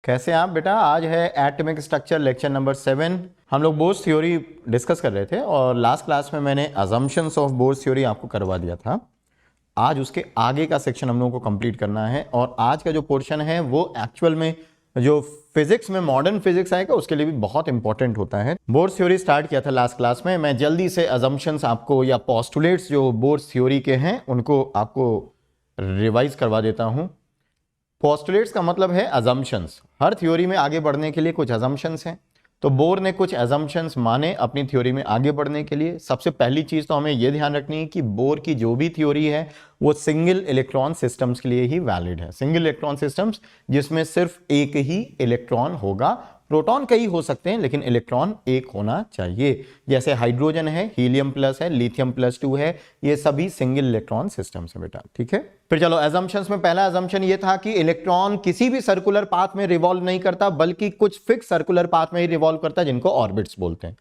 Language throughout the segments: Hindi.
कैसे आप बेटा? आज है एटॉमिक स्ट्रक्चर लेक्चर नंबर 7। हम लोग बोर्स थ्योरी डिस्कस कर रहे थे और लास्ट क्लास में मैंने अजम्पशंस ऑफ बोर्स थ्योरी आपको करवा दिया था। आज उसके आगे का सेक्शन हम लोगों को कंप्लीट करना है और आज का जो पोर्शन है वो एक्चुअल में जो फिजिक्स में मॉडर्न फिजिक्स आएगा उसके लिए भी बहुत इंपॉर्टेंट होता है। बोर्स थ्योरी स्टार्ट किया था लास्ट क्लास में। मैं जल्दी से अजम्पशंस आपको या पोस्टुलेट्स जो बोर्स थ्योरी के हैं उनको आपको रिवाइज करवा देता हूं। पोस्टुलेट्स का मतलब है अजम्पशंस। हर थ्योरी में आगे बढ़ने के लिए कुछ अजम्पशंस हैं, तो बोर ने कुछ अजम्पशंस माने अपनी थ्योरी में आगे बढ़ने के लिए। सबसे पहली चीज तो हमें यह ध्यान रखनी है कि बोर की जो भी थ्योरी है वो सिंगल इलेक्ट्रॉन सिस्टम्स के लिए ही वैलिड है। सिंगल इलेक्ट्रॉन सिस्टम्स जिसमें सिर्फ एक ही इलेक्ट्रॉन होगा। प्रोटॉन कई हो सकते हैं लेकिन इलेक्ट्रॉन एक होना चाहिए। जैसे हाइड्रोजन है, हीलियम प्लस है, लिथियम प्लस 2 है, ये सभी सिंगल इलेक्ट्रॉन सिस्टम्स है बेटा। ठीक है, फिर चलो अजम्पशंस में पहला अजम्पशन ये था कि इलेक्ट्रॉन किसी भी सर्कुलर पाथ में रिवॉल्व नहीं करता बल्कि कुछ फिक्स सर्कुलर पाथ में ही रिवॉल्व करता है जिनको ऑर्बिट्स बोलते हैं।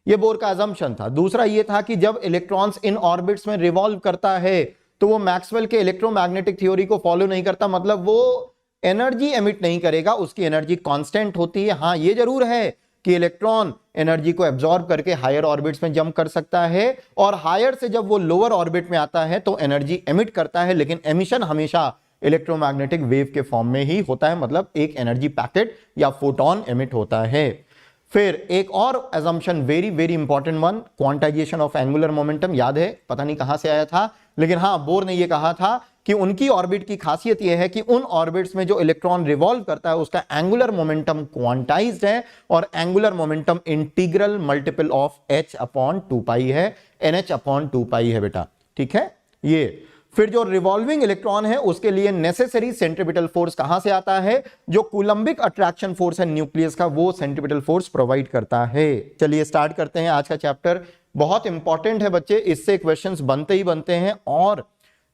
ये बोर का अजम्पशन था। दूसरा ये था कि जब इलेक्ट्रॉन्स इन ऑर्बिट्स में रिवॉल्व करता है तो वो मैक्सवेल के इलेक्ट्रोमैग्नेटिक थ्योरी को फॉलो नहीं करता, मतलब वो एनर्जी एमिट नहीं करेगा, उसकी एनर्जी कांस्टेंट होती है। हां ये जरूर है कि इलेक्ट्रॉन एनर्जी को एब्जॉर्ब करके हायर ऑर्बिट्स में जंप कर सकता है और हायर से जब वो लोअर ऑर्बिट में आता है तो एनर्जी एमिट करता है, लेकिन एमिशन हमेशा इलेक्ट्रोमैग्नेटिक वेव के फॉर्म में ही होता है, मतलब एक एनर्जी पैकेट या फोटोन एमिट होता है। फिर एक और assumption very very important one, quantization of angular momentum. याद है, पता नहीं कहां से आया था, लेकिन हां बोर ने यह कहा था कि उनकी ऑर्बिट की खासियत यह है कि उन ऑर्बिट्स में जो इलेक्ट्रॉन रिवॉल्व करता है उसका एंगुलर मोमेंटम क्वांटाइज्ड है और angular momentum integral multiple of h/2π है, nh/2π है बेटा। ठीक है ये। फिर जो रिवॉल्विंग इलेक्ट्रॉन है उसके लिए नेसेसरी सेंट्रीपिटल फोर्स कहां से आता है? जो कूलम्बिक अट्रैक्शन फोर्स है न्यूक्लियस का, वो सेंट्रीपिटल फोर्स प्रोवाइड करता है। चलिए स्टार्ट करते हैं आज का चैप्टर। बहुत इंपॉर्टेंट है बच्चे, इससे क्वेश्चंस बनते ही बनते हैं और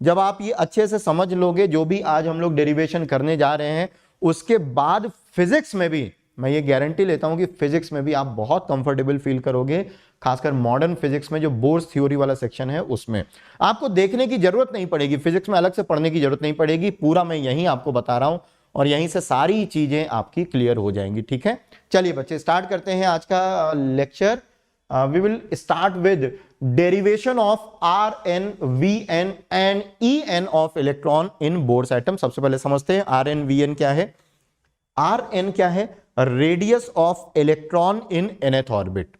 जब आप ये अच्छे से समझ लोगे जो भी आज हम लोग डेरिवेशन करने जा रहे हैं, उसके बाद फिजिक्स में भी मैं ये गारंटी लेता हूं कि फिजिक्स में भी आप बहुत कंफर्टेबल फील करोगे। खासकर मॉडर्न फिजिक्स में जो बोर्स थ्योरी वाला सेक्शन है उसमें आपको देखने की जरूरत नहीं पड़ेगी, फिजिक्स में अलग से पढ़ने की जरूरत नहीं पड़ेगी। पूरा मैं यहीं आपको बता रहा हूं और यहीं से सारी चीजें आपकी क्लियर हो जाएंगी। ठीक है, चलिए बच्चे स्टार्ट करते हैं आज का lecture. We will start with derivation of Rn, Vn and En of electron in Bohr's atom. सबसे पहले समझते हैं Rn Vn क्या है। Rn क्या है? Radius of electron in nth orbit.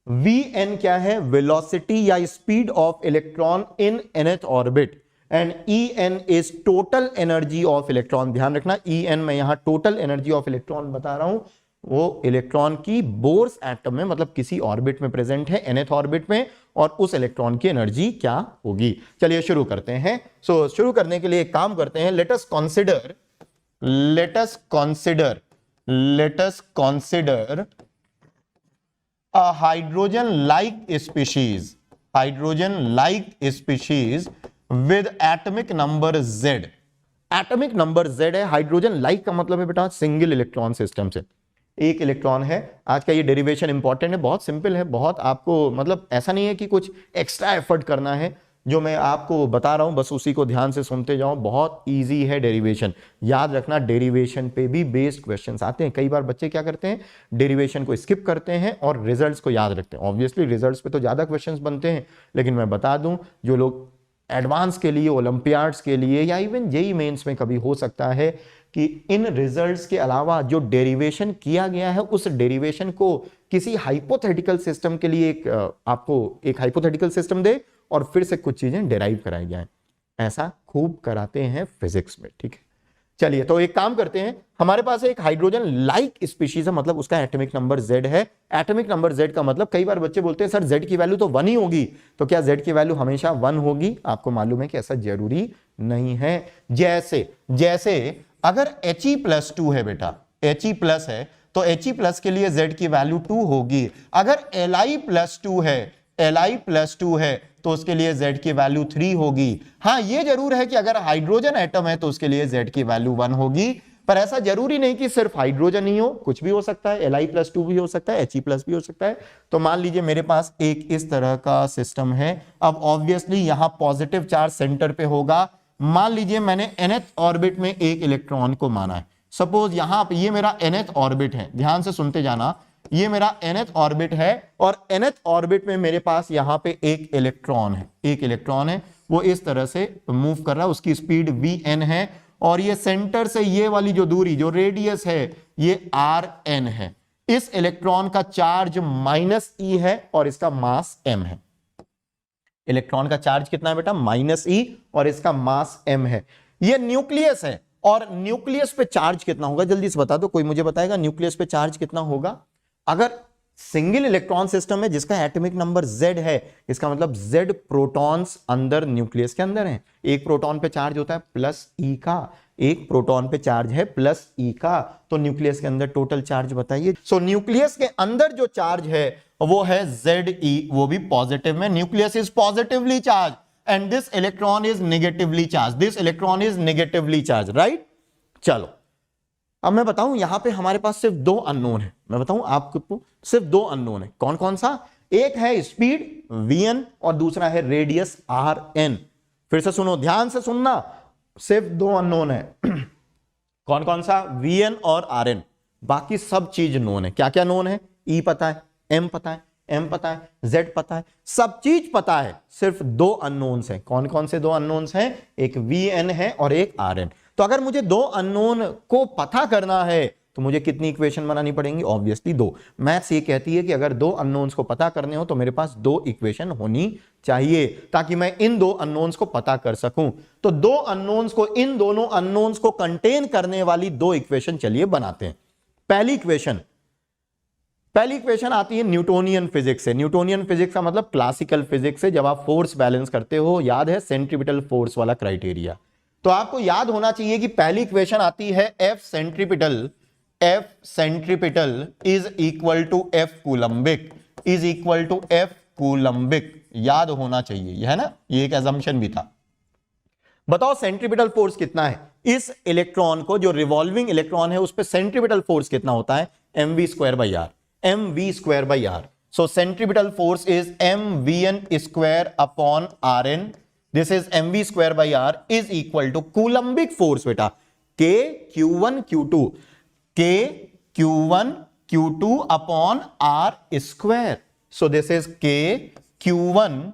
Vn क्या है? वेलोसिटी या speed of electron in nth orbit. And En is total energy of electron. ध्यान रखना En मैं यहां टोटल एनर्जी ऑफ इलेक्ट्रॉन बता रहा हूं, वो इलेक्ट्रॉन की बोर्स एटम में मतलब किसी ऑर्बिट में प्रेजेंट है, nth ऑर्बिट में, और उस इलेक्ट्रॉन की एनर्जी क्या होगी। चलिए शुरू करते हैं। शुरू करने के लिए एक काम करते हैं, let us consider a hydrogen-like species with atomic number Z। Atomic number Z है। हाइड्रोजन लाइक का मतलब है बेटा सिंगल इलेक्ट्रॉन सिस्टम से एक इलेक्ट्रॉन है। आज का ये डेरिवेशन इंपॉर्टेंट है, बहुत सिंपल है, बहुत आपको मतलब ऐसा नहीं है कि कुछ एक्स्ट्रा एफर्ट करना है। जो मैं आपको बता रहा हूं बस उसी को ध्यान से सुनते जाओ, बहुत इजी है डेरिवेशन। याद रखना डेरिवेशन पे भी बेस्ड क्वेश्चंस आते हैं। कई बार बच्चे क्या करते हैं, डेरिवेशन को स्किप करते हैं और रिजल्ट्स को याद रखते हैं। ऑब्वियसली रिजल्ट्स पे तो ज्यादा क्वेश्चंस बनते हैं, लेकिन मैं बता दूं जो लोग एडवांस के लिए, ओलंपियाड्स के लिए या इवन जेईई मेंस में कभी हो सकता है कि इन रिजल्ट्स के अलावा जो डेरिवेशन किया गया है उस डेरिवेशन को किसी हाइपोथेटिकल सिस्टम के लिए आपको एक हाइपोथेटिकल सिस्टम दे और फिर से कुछ चीजें डेराइव कराई जाए। ऐसा खूब कराते हैं फिजिक्स में। ठीक है, चलिए तो एक काम करते हैं, हमारे पास एक हाइड्रोजन लाइक स्पीशीज है, मतलब उसका एटॉमिक नंबर Z है। एटॉमिक नंबर Z का मतलब, कई बार बच्चे बोलते हैं सर Z की वैल्यू तो 1 ही होगी, तो क्या Z की वैल्यू हमेशा 1 होगी? आपको मालूम है कि ऐसा जरूरी नहीं है। जैसे अगर He+2 है बेटा, He+ है तो He+ के लिए Z की वैल्यू 2 होगी। अगर Li+2 है तो उसके लिए Z की वैल्यू 3 होगी। हां ये जरूर है कि अगर हाइड्रोजन एटम है तो उसके लिए Z की वैल्यू 1 होगी, पर ऐसा जरूरी नहीं कि सिर्फ हाइड्रोजन ही हो, कुछ भी हो सकता है, Li+2 भी हो सकता है, He+ भी हो सकता है। तो मान लीजिए मेरे पास एक इस तरह का सिस्टम है। अब ऑब्वियसली यहां पॉजिटिव चार्ज सेंटर पे होगा। मान लीजिए मैंने nth ऑर्बिट में एक इलेक्ट्रॉन को माना है, सपोज यहां पे ये मेरा nth ऑर्बिट है, ध्यान से सुनते जाना, ये मेरा nth ऑर्बिट है और nth ऑर्बिट में मेरे पास यहां पे एक इलेक्ट्रॉन है, वो इस तरह से मूव कर रहा है, उसकी स्पीड vn है और ये सेंटर से ये वाली जो दूरी, जो रेडियस है, ये rn है। इस इलेक्ट्रॉन का चार्ज -e है और इसका मास m है। इलेक्ट्रॉन का चार्ज कितना है बेटा? -e और इसका मास m है। ये न्यूक्लियस है और न्यूक्लियस पे चार्ज कितना होगा जल्दी से बता दो, कोई मुझे बताएगा न्यूक्लियस पे चार्ज कितना होगा? अगर सिंगल इलेक्ट्रॉन सिस्टम है जिसका एटॉमिक नंबर Z है, इसका मतलब Z प्रोटॉन्स अंदर न्यूक्लियस के अंदर हैं। एक प्रोटॉन पे चार्ज होता है +e का, एक प्रोटॉन पे चार्ज है +e का, तो न्यूक्लियस के अंदर टोटल चार्ज बताइए। सो न्यूक्लियस के अंदर जो चार्ज है वो है Ze, वो भी पॉजिटिव में। Nucleus is positively charge and this electron is negatively charge, this electron is negatively charge, right. चलो अब मैं बताऊं, यहां पे हमारे पास सिर्फ 2 अननोन है। मैं बताऊं आपको, सिर्फ 2 अननोन है। कौन कौन सा? एक है स्पीड vn और दूसरा है रेडियस rn। फिर से सुनो, ध्यान से सुनना, सिर्फ 2 अननोन है। कौन कौन सा? vn और rn। बाकी सब चीज नोन है। क्या क्या नोन है? e पता है, m पता है, m पता है, z पता है, सब चीज पता है। सिर्फ 2 अननोन्स हैं। कौन कौन से 2 अननोन्स हैं? एक vn है और एक rn। तो अगर मुझे 2 अननोन को पता करना है तो मुझे कितनी इक्वेशन बनानी पड़ेंगी? ऑब्वियसली 2। मैथ्स ये कहती है कि अगर 2 अननोन्स को पता करने हो तो मेरे पास 2 इक्वेशन होनी चाहिए ताकि मैं इन 2 अननोन्स को पता कर सकूं। तो 2 अननोन्स को, इन दोनों अननोन्स को कंटेन करने वाली 2 इक्वेशन चलिए बनाते हैं। पहली इक्वेशन आती है न्यूटोनियन फिजिक्स से। न्यूटोनियन फिजिक्स का मतलब क्लासिकल फिजिक्स से। जब आप फोर्स बैलेंस करते हो, याद है सेंट्रीपिटल फोर्स वाला क्राइटेरिया, तो आपको याद होना चाहिए कि पहली इक्वेशन आती है F centripetal is equal to F coulombic, याद होना चाहिए, यह है ना, ये एक एजम्पशन भी था। बताओ सेंट्रीपिटल फोर्स कितना है? इस इलेक्ट्रॉन को, जो रिवॉल्विंग इलेक्ट्रॉन है, उस पे सेंट्रीपिटल फोर्स कितना होता है? mv²/r। So centripetal force is mvn² upon rn। This is mv²/r is equal to Coulombic force बेटा, K Q1 Q2 upon r²। So this is K Q1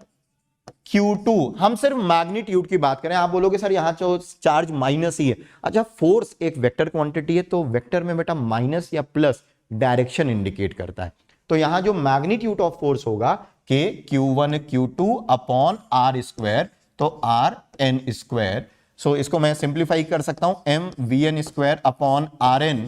Q2। हम सिर्फ मैग्नीट्यूड की बात करें। आप बोलोगे सर यहां तो चार्ज माइनस ही है। अच्छा, फोर्स एक वेक्टर क्वांटिटी है तो वेक्टर में बेटा माइनस या प्लस डायरेक्शन इंडिकेट करता है। तो यहां जो मैग्नीट्यूड ऑफ फोर्स होगा K Q1 Q2 upon r², तो rn²। सो इसको मैं सिंप्लीफाई कर सकता हूं, mvn² upon rn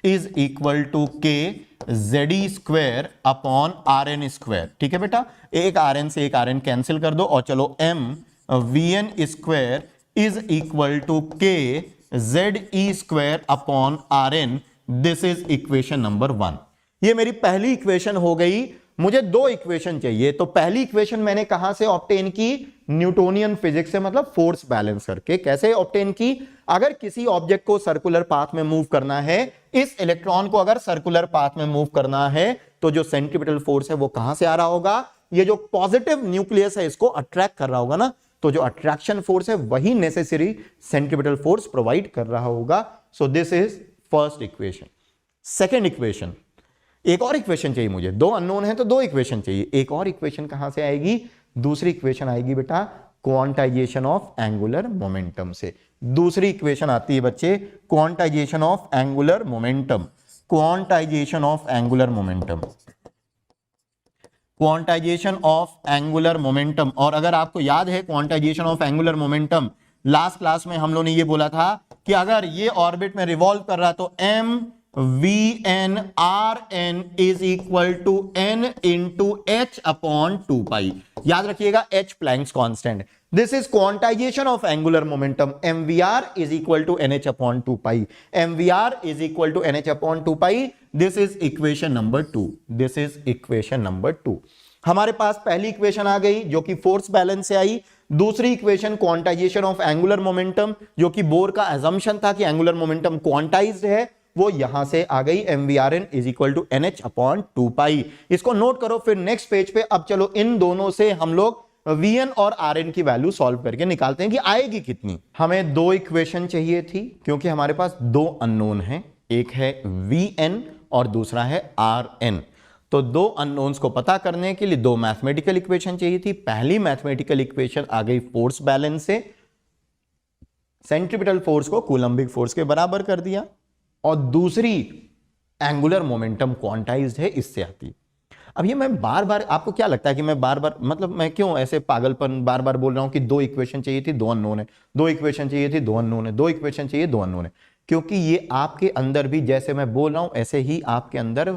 is equal to k ze² upon rn²। ठीक है बेटा, एक rn से एक rn कैंसिल कर दो और चलो mvn² is equal to k ze² upon rn। This is equation number 1। ये मेरी पहली इक्वेशन हो गई। मुझे 2 इक्वेशन चाहिए। तो पहली इक्वेशन मैंने कहां से ऑब्टेन की? न्यूटोनियन फिजिक्स से, मतलब फोर्स बैलेंस करके। कैसे ऑब्टेन की? अगर किसी ऑब्जेक्ट को सर्कुलर पाथ में मूव करना है, इस इलेक्ट्रॉन को अगर सर्कुलर पाथ में मूव करना है, तो जो सेंट्रीपिटल फोर्स है वो कहां से आ रहा होगा? ये जो पॉजिटिव न्यूक्लियस है इसको अट्रैक्ट कर रहा होगा ना, तो जो अट्रैक्शन फोर्स है वही नेसेसरी सेंट्रीपिटल फोर्स प्रोवाइड कर रहा होगा। सो this is first equation. Second equation, एक और इक्वेशन चाहिए मुझे। 2 अननोन है तो 2 इक्वेशन चाहिए। एक और इक्वेशन कहां से आएगी? दूसरी इक्वेशन आएगी बेटा क्वांटाइजेशन ऑफ एंगुलर मोमेंटम से। दूसरी इक्वेशन आती है बच्चे quantization of angular momentum. Quantization of angular momentum, quantization of angular momentum. और अगर आपको याद है quantization of angular momentum, last class में हम लोगों ने ये बोला था कि अगर ये ऑर्बिट में रिवॉल्व कर रहा तो mvn rn is equal to n into h upon 2π। याद रखिएगा h Planck's constant. This is quantization of angular momentum. mvr is equal to nh upon 2π। mvr is equal to nh upon 2π। This is equation number 2। This is equation number 2। हमारे पास पहली इक्वेशन आ गई जो कि फोर्स बैलेंस से आई। दूसरी equation quantization of angular momentum, जो कि बोर का असम्पशन था कि एंगुलर मोमेंटम क्वांटाइज्ड है, वो यहां से आ गई mvrn is equal to nh upon 2π। इसको नोट करो। फिर नेक्स्ट पेज पे अब चलो इन दोनों से हम लोग Vn और Rn की वैल्यू सॉल्व करके निकालते हैं कि आएगी कितनी। हमें दो इक्वेशन चाहिए थी क्योंकि हमारे पास दो अननोन हैं, एक है Vn और दूसरा है Rn। तो दो अननोन्स को पता करने के लिए दो मैथमेटिकल इक्वेशन चाहिए थी। पहली मैथमेटिकल इक्वेशन आ गई फोर्स बैलेंस से, सेंट्रीपिटल फोर्स को कूलम्बिक फोर्स के बराबर कर दिया, और दूसरी एंगुलर मोमेंटम क्वांटाइज्ड है, इससे आती है। अब ये मैं बार बार, आपको क्या लगता है कि मैं बार बार, मतलब मैं क्यों ऐसे पागलपन बार बार बोल रहा हूं कि दो इक्वेशन चाहिए थी, दो अननोन है, दो इक्वेशन चाहिए थी, दो अननोन है, दो इक्वेशन चाहिए, दो अननोन है? क्योंकि ये आपके अंदर भी जैसे मैं बोल रहा हूं ऐसे ही आपके अंदर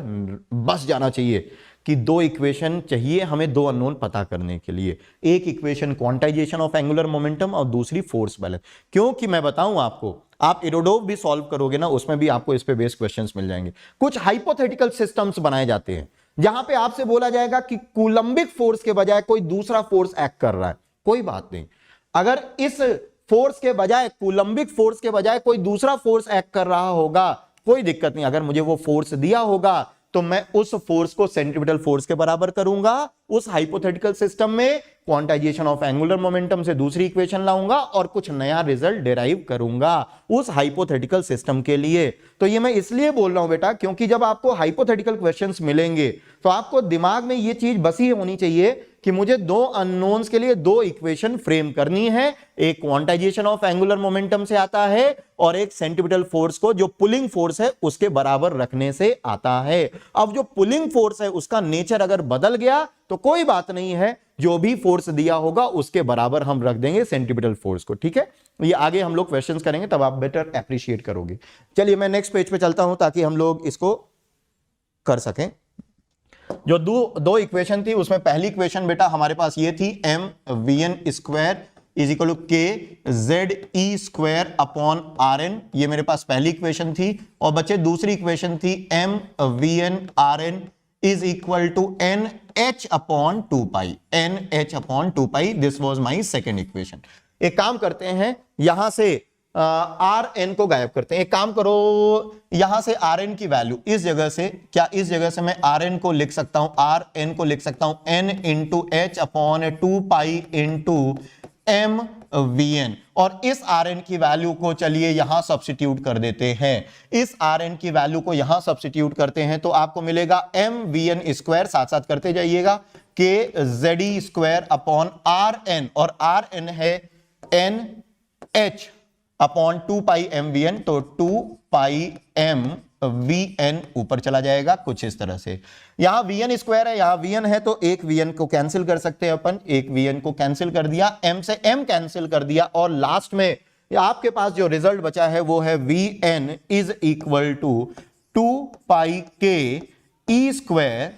बस जाना चाहिए कि दो इक्वेशन चाहिए हमें दो अननोन पता करने के लिए। एक equation quantization of angular momentum और दूसरी फोर्स बैलेंस। क्योंकि मैं बताऊं आपको, आप इरोडोव भी सॉल्व करोगे ना, उसमें भी आपको इस पे बेस्ड क्वेश्चंस मिल जाएंगे। कुछ हाइपोथेटिकल सिस्टम्स बनाए जाते हैं जहां पे आपसे बोला जाएगा कि कूलम्बिक फोर्स के बजाय कोई दूसरा फोर्स एक्ट कर रहा है। कोई बात नहीं, अगर इस फोर्स के बजाय, कूलम्बिक फोर्स के बजाय कोई दूसरा फोर्स एक्ट कर रहा होगा, कोई दिक्कत नहीं। अगर मुझे वो फोर्स दिया होगा तो मैं उस फोर्स को सेंट्रीपिटल फोर्स के बराबर करूंगा। उस हाइपोथेटिकल सिस्टम में क्वांटाइजेशन ऑफ एंगुलर मोमेंटम से दूसरी इक्वेशन लाऊंगा और कुछ नया रिजल्ट डिराइव करूंगा उस हाइपोथेटिकल सिस्टम के लिए। तो ये मैं इसलिए बोल रहा हूं बेटा, क्योंकि जब आपको हाइपोथेटिकल क्वेश्चंस मिलेंगे तो आपको दिमाग में ये चीज बसी होनी चाहिए कि मुझे दो अननोन्स के लिए दो इक्वेशन फ्रेम करनी है। एक क्वांटाइजेशन ऑफ एंगुलर मोमेंटम से आता है और एक सेंट्रीपिटल फोर्स को, जो पुलिंग फोर्स है, उसके बराबर रखने से आता है। अब जो पुलिंग फोर्स है उसका नेचर अगर बदल गया तो कोई बात नहीं है, जो भी फोर्स दिया होगा उसके बराबर हम रख देंगे सेंट्रीपिटल फोर्स को। ठीक है, ये आगे हम लोग क्वेश्चंस करेंगे तब आप बेटर एप्रिशिएट करोगे। चलिए मैं नेक्स्ट पेज पे चलता हूं ताकि हम लोग इसको कर सकें। जो दो इक्वेशन थी उसमें पहली इक्वेशन बेटा हमारे पास ये थी, M V N square is equal to K Z E square upon R N. ये मेरे पास पहली इक्वेशन थी। और बच्चे दूसरी इक्वेशन थी M V N R N is equal to N H upon two pi, N H upon two pi. This was my second equation. एक काम करते हैं, यहां से आर एन को गायब करते हैं। एक काम करो, यहां से आर एन की वैल्यू इस जगह से, क्या इस जगह से मैं आर एन को लिख सकता हूं, आर एन को लिख सकता हूं N into H upon two pi into M V N. और इस आर एन की वैल्यू को चलिए यहां सब्स्टिट्यूट कर देते हैं। इस आर एन की वैल्यू को यहां सब्स्टिट्यूट करते हैं तो आपको मिलेगा एम वी एन स्क्वायर, साथ साथ करते जाइएगा, K Z E square upon R N, और आर एन है N H upon two pi M V N. तो two pi M V N ऊपर चला जाएगा कुछ इस तरह से। यहां वी एन स्क्वायर है, यहां वी एन है, तो एक वी एन को कैंसिल कर सकते हैं अपन। एक वी एन को कैंसिल कर दिया, एम से एम कैंसिल कर दिया, और लास्ट में आपके पास जो रिजल्ट बचा है वो है V N is equal to two pi K E square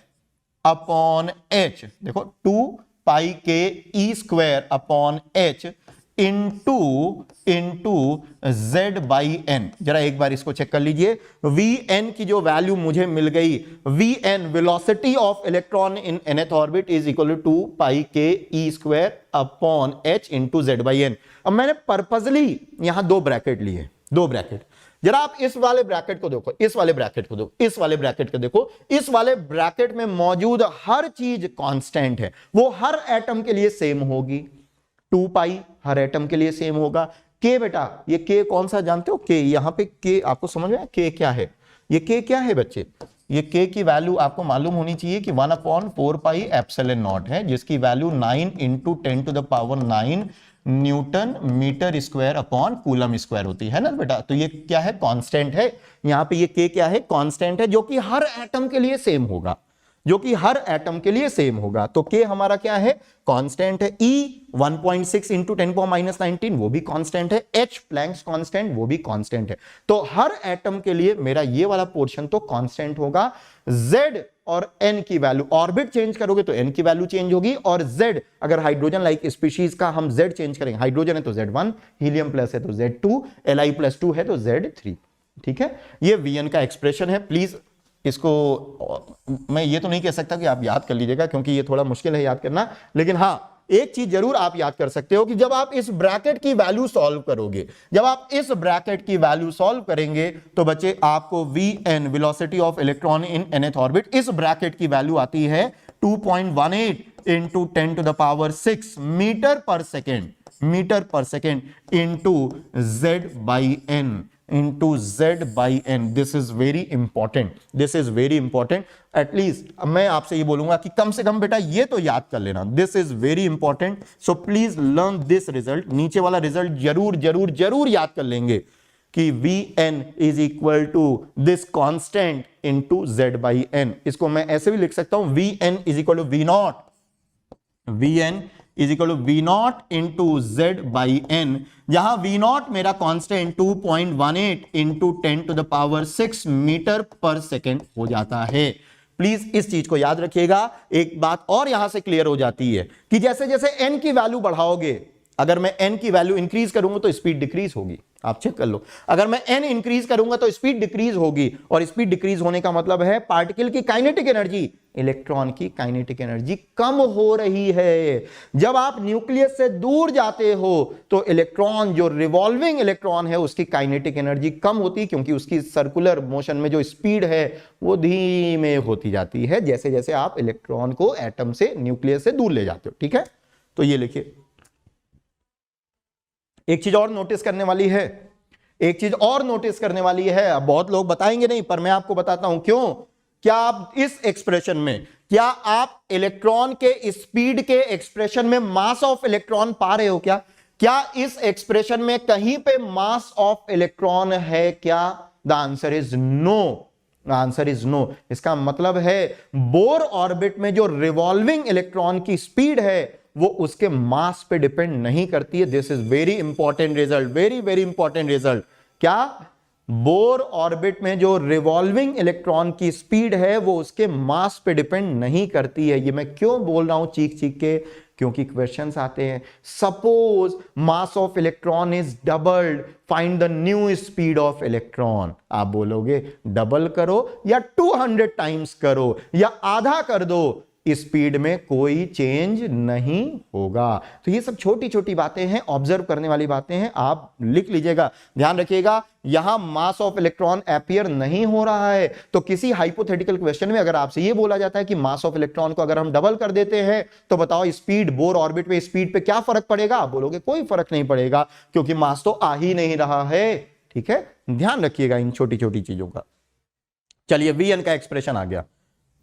upon H. देखो, two pi K E square upon H into Z by N. जरा एक बार इसको चेक कर लीजिए। वी एन की जो वैल्यू मुझे मिल गई, V N velocity of electron in nth orbit is equal to pi K E square upon H into Z by N. अब मैंने पर्पजली यहां दो ब्रैकेट लिए, दो ब्रैकेट। जरा आप इस वाले ब्रैकेट को देखो, इस वाले ब्रैकेट को देखो, इस वाले ब्रैकेट को देखो। इस वाले ब्रैकेट में मौजूद हर चीज कांस्टेंट है, वो हर एटम के लिए सेम होगी। टू पाई हर एटम के लिए सेम होगा। के बेटा, ये के कौन सा जानते हो? के, यहां पे के आपको समझ में आया के क्या है? ये के क्या है बच्चे? ये के की वैल्यू आपको मालूम होनी चाहिए कि 1/4 पाई एप्सिलॉन नॉट है, जिसकी value 9 into 10 to the power 9 newton metre square upon coulomb square होती है ना बेटा। तो ये क्या है? कांस्टेंट है। यहां पे ये के क्या है? कांस्टेंट है, जो कि हर एटम के लिए सेम होगा, जो कि हर एटम के लिए सेम होगा। तो के हमारा क्या है? कांस्टेंट है। ई 1.6 इंटू 10⁻⁻19 वो भी कांस्टेंट है। एच प्लैंक्स कांस्टेंट वो भी कांस्टेंट है। तो हर एटम के लिए मेरा ये वाला पोर्शन तो कांस्टेंट होगा। जेड और एन की वैल्यू, ऑर्बिट चेंज करोगे तो एन की वैल्यू चेंज होगी, और जेड अगर हाइड्रोजन लाइक स्पीशीज का हम जेड चेंज करेंगे, हाइड्रोजन है तो Z1, हीलियम प्लस है तो Z2, Li+2 है तो Z3। ठीक है, ये Vn का एक्सप्रेशन है। प्लीज इसको मैं ये तो नहीं कह सकता कि आप याद कर लीजिएगा, क्योंकि ये थोड़ा मुश्किल है याद करना, लेकिन हां एक चीज जरूर आप याद कर सकते हो कि जब आप इस ब्रैकेट की वैल्यू सॉल्व करोगे, जब आप इस ब्रैकेट की वैल्यू सॉल्व करेंगे तो बच्चे आपको Vn velocity of electron in nth orbit, इस ब्रैकेट की वैल्यू आती है 2.18 into 10 to the power 6 metre पर second into z by n. This is very important. At least मैं आपसे ये बोलूंगा कि कम से कम बेटा ये तो याद कर लेना. This is very important. So please learn this result. नीचे वाला रिजल्ट जरूर याद कर लेंगे कि Vn is equal to this constant into z by n. इसको मैं ऐसे भी लिख सकता हूं, Vn is equal to V naught into z by n, जहां V नॉट मेरा constant 2.18 into 10 to the power 6 metre पर सेकेंड हो जाता है. प्लीज इस चीज को याद रखिएगा. एक बात और यहां से क्लियर हो जाती है कि जैसे जैसे n की वैल्यू बढ़ाओगे, अगर मैं n की वैल्यू इंक्रीज करूंगा तो स्पीड डिक्रीज होगी. आप चेक कर लो. अगर मैं n इंक्रीज करूंगा तो स्पीड डिक्रीज होगी, और स्पीड डिक्रीज होने का मतलब है पार्टिकल की काइनेटिक एनर्जी, इलेक्ट्रॉन की काइनेटिक एनर्जी कम हो रही है. जब आप न्यूक्लियस से दूर जाते हो तो इलेक्ट्रॉन, जो रिवॉल्विंग इलेक्ट्रॉन है, उसकी काइनेटिक एनर्जी कम होती है, क्योंकि उसकी सर्कुलर मोशन में जो स्पीड है वो धीमे होती जाती है जैसे जैसे आप इलेक्ट्रॉन को एटम से, न्यूक्लियस से दूर ले जाते हो. ठीक है, तो ये लिखिए. एक चीज और नोटिस करने वाली है. अब बहुत लोग बताएंगे नहीं, पर मैं आपको बताता हूं क्यों. क्या आप इस एक्सप्रेशन में, क्या आप इलेक्ट्रॉन के स्पीड के एक्सप्रेशन में मास ऑफ इलेक्ट्रॉन पा रहे हो? क्या इस एक्सप्रेशन में कहीं पे मास ऑफ इलेक्ट्रॉन है क्या? The answer is no. इसका मतलब है बोर ऑर्बिट में जो रिवॉल्विंग इलेक्ट्रॉन की स्पीड है वो उसके मास पे डिपेंड नहीं करती है. This is very important result, very important result. क्या बोर ऑर्बिट में जो रिवॉल्विंग इलेक्ट्रॉन की स्पीड है वो उसके मास पे डिपेंड नहीं करती है. ये मैं क्यों बोल रहा हूं चीख के? क्योंकि क्वेश्चंस आते हैं. Suppose mass of electron is doubled, find the new speed of electron. आप बोलोगे डबल करो या 200 टाइम्स करो या आधा कर दो, स्पीड में कोई चेंज नहीं होगा. तो ये सब छोटी छोटी बातें हैं, ऑब्जर्व करने वाली बातें हैं. आप लिख लीजिएगा, ध्यान रखिएगा. यहां मास ऑफ इलेक्ट्रॉन अपीयर नहीं हो रहा है. तो किसी हाइपोथेटिकल क्वेश्चन में अगर आपसे ये बोला जाता है कि मास ऑफ इलेक्ट्रॉन को अगर हम डबल कर देते हैं तो बताओ स्पीड, बोर ऑर्बिट में स्पीड पे क्या फर्क पड़ेगा? आप बोलोगे कोई फर्क नहीं पड़ेगा, क्योंकि मास तो आ ही नहीं रहा है. ठीक है, ध्यान रखिएगा इन छोटी छोटी चीजों का. चलिए, Vn का एक्सप्रेशन आ गया.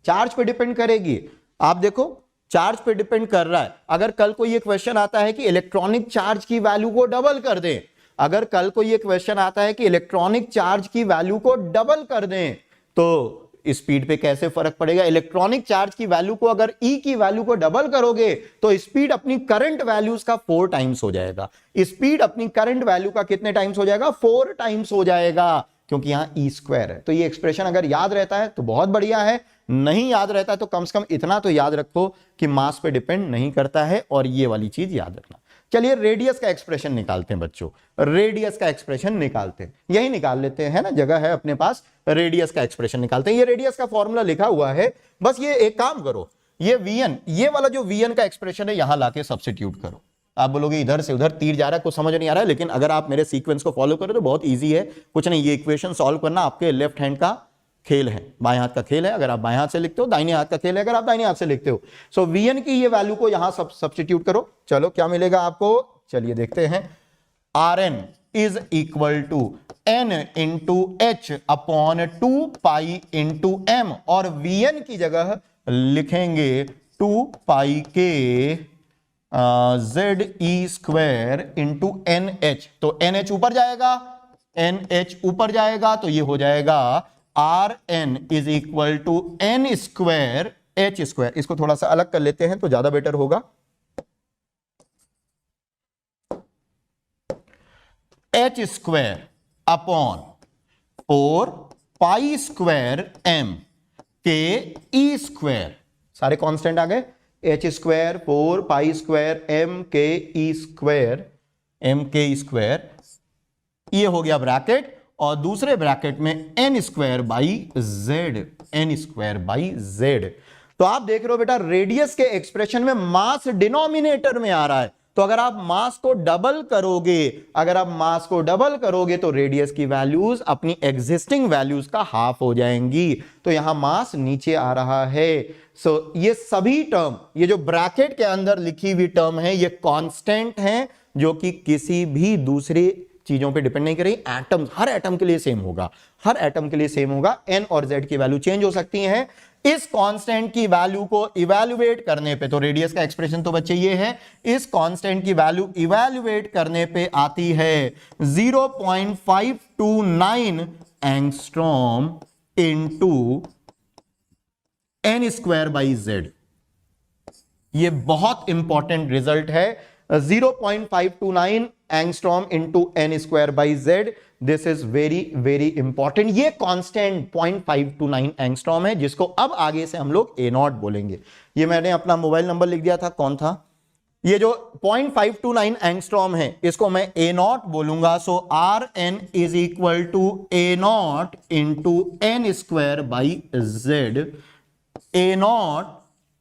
चार्ज पे डिपेंड करेगी. आप देखो, चार्ज पे डिपेंड कर रहा है. अगर कल को ये क्वेश्चन आता है कि इलेक्ट्रॉनिक चार्ज की वैल्यू को डबल कर दें, अगर कल को ये क्वेश्चन आता है कि इलेक्ट्रॉनिक चार्ज की वैल्यू को डबल कर दें, तो स्पीड पे कैसे फर्क पड़ेगा? इलेक्ट्रॉनिक चार्ज की वैल्यू को अगर E की वैल्यू को डबल करोगे तो स्पीड अपनी करंट वैल्यूज का 4 टाइम्स हो जाएगा. स्पीड अपनी करंट वैल्यू का कितने टाइम्स हो जाएगा? 4 टाइम्स हो जाएगा, क्योंकि यहां E स्क्वायर है. तो ये एक्सप्रेशन अगर याद रहता है तो बहुत बढ़िया है, नहीं याद रहता है तो कम से कम इतना तो याद रखो कि मास पे डिपेंड नहीं करता है, और ये वाली चीज याद रखना. चलिए, रेडियस का एक्सप्रेशन निकालते हैं बच्चों. रेडियस का एक्सप्रेशन निकालते हैं, यही निकाल लेते हैं ना, जगह है अपने पास. रेडियस का एक्सप्रेशन निकालते हैं. ये रेडियस का फॉर्मूला लिखा हुआ है. बस ये एक काम करो, ये Vn, ये वाला जो Vn का एक्सप्रेशन है यहां लाके सब्स्टिट्यूट करो. आप बोलोगे इधर से उधर तीर जा रहा है, कुछ समझ नहीं आ रहा है, लेकिन अगर आप मेरे सीक्वेंस को फॉलो करो तो बहुत ईजी है. कुछ नहीं, ये इक्वेशन सॉल्व करना आपके लेफ्ट हैंड का खेल है, बाएं हाथ का खेल है. अगर आप बाएं हाथ से लिखते हो, दाहिने हाथ का खेल है अगर आप दाहिने हाथ से लिखते हो. सो Vn की ये वैल्यू को यहां सब्स्टिट्यूट करो. चलो, क्या मिलेगा आपको? चलिए देखते हैं. Rn is equal to n into H upon 2 pi into m, और Vn की जगह लिखेंगे 2 पाई के ZE स्क्वायर इंटू NH. तो NH ऊपर जाएगा, NH ऊपर जाएगा, तो ये हो जाएगा Rn is equal to n square H square. इसको थोड़ा सा अलग कर लेते हैं तो ज्यादा बेटर होगा. H square upon 4 pi square m के E स्क्वायर. सारे कांस्टेंट आ गए. H square 4 pi square m के E स्क्वायर, m के E स्क्वायर, ये हो गया ब्रैकेट, और दूसरे ब्रैकेट में n square by z, n square by z. तो आप देख रहे हो बेटा, रेडियस के एक्सप्रेशन में मास डिनोमिनेटर में आ रहा है. तो अगर आप मास को डबल करोगे तो रेडियस की वैल्यूज अपनी एग्जिस्टिंग वैल्यूज का हाफ हो जाएंगी, तो यहां मास नीचे आ रहा है। सो ये सभी टर्म, ये जो ब्रैकेट के अंदर लिखी हुई टर्म है, ये कांस्टेंट है, जो कि किसी भी दूसरी चीजों पे डिपेंड नहीं करेगी। एटम, हर एटम के लिए सेम होगा, हर एटम के लिए सेम होगा। एन और जेड की वैल्यू चेंज हो सकती है। इस कांस्टेंट की वैल्यू को इवैल्यूएट करने पे, तो रेडियस का एक्सप्रेशन तो बच्चे ये है, इस कांस्टेंट की वैल्यू इवैल्यूएट करने पे आती है 0.529 angstrom into N square by Z. ये बहुत इंपॉर्टेंट रिजल्ट है, 0.529 angstrom into N square by Z. This is very very important. ये कांस्टेंट 0.529 एंगस्ट्रॉम है, जिसको अब आगे से हम लोग ए नॉट बोलेंगे। ये मैंने अपना मोबाइल नंबर लिख दिया था, कौन था ये? जो 0.529 एंगस्ट्रॉम है, इसको मैं ए नॉट बोलूंगा। So R N is equal to A naught into N square by Z. A naught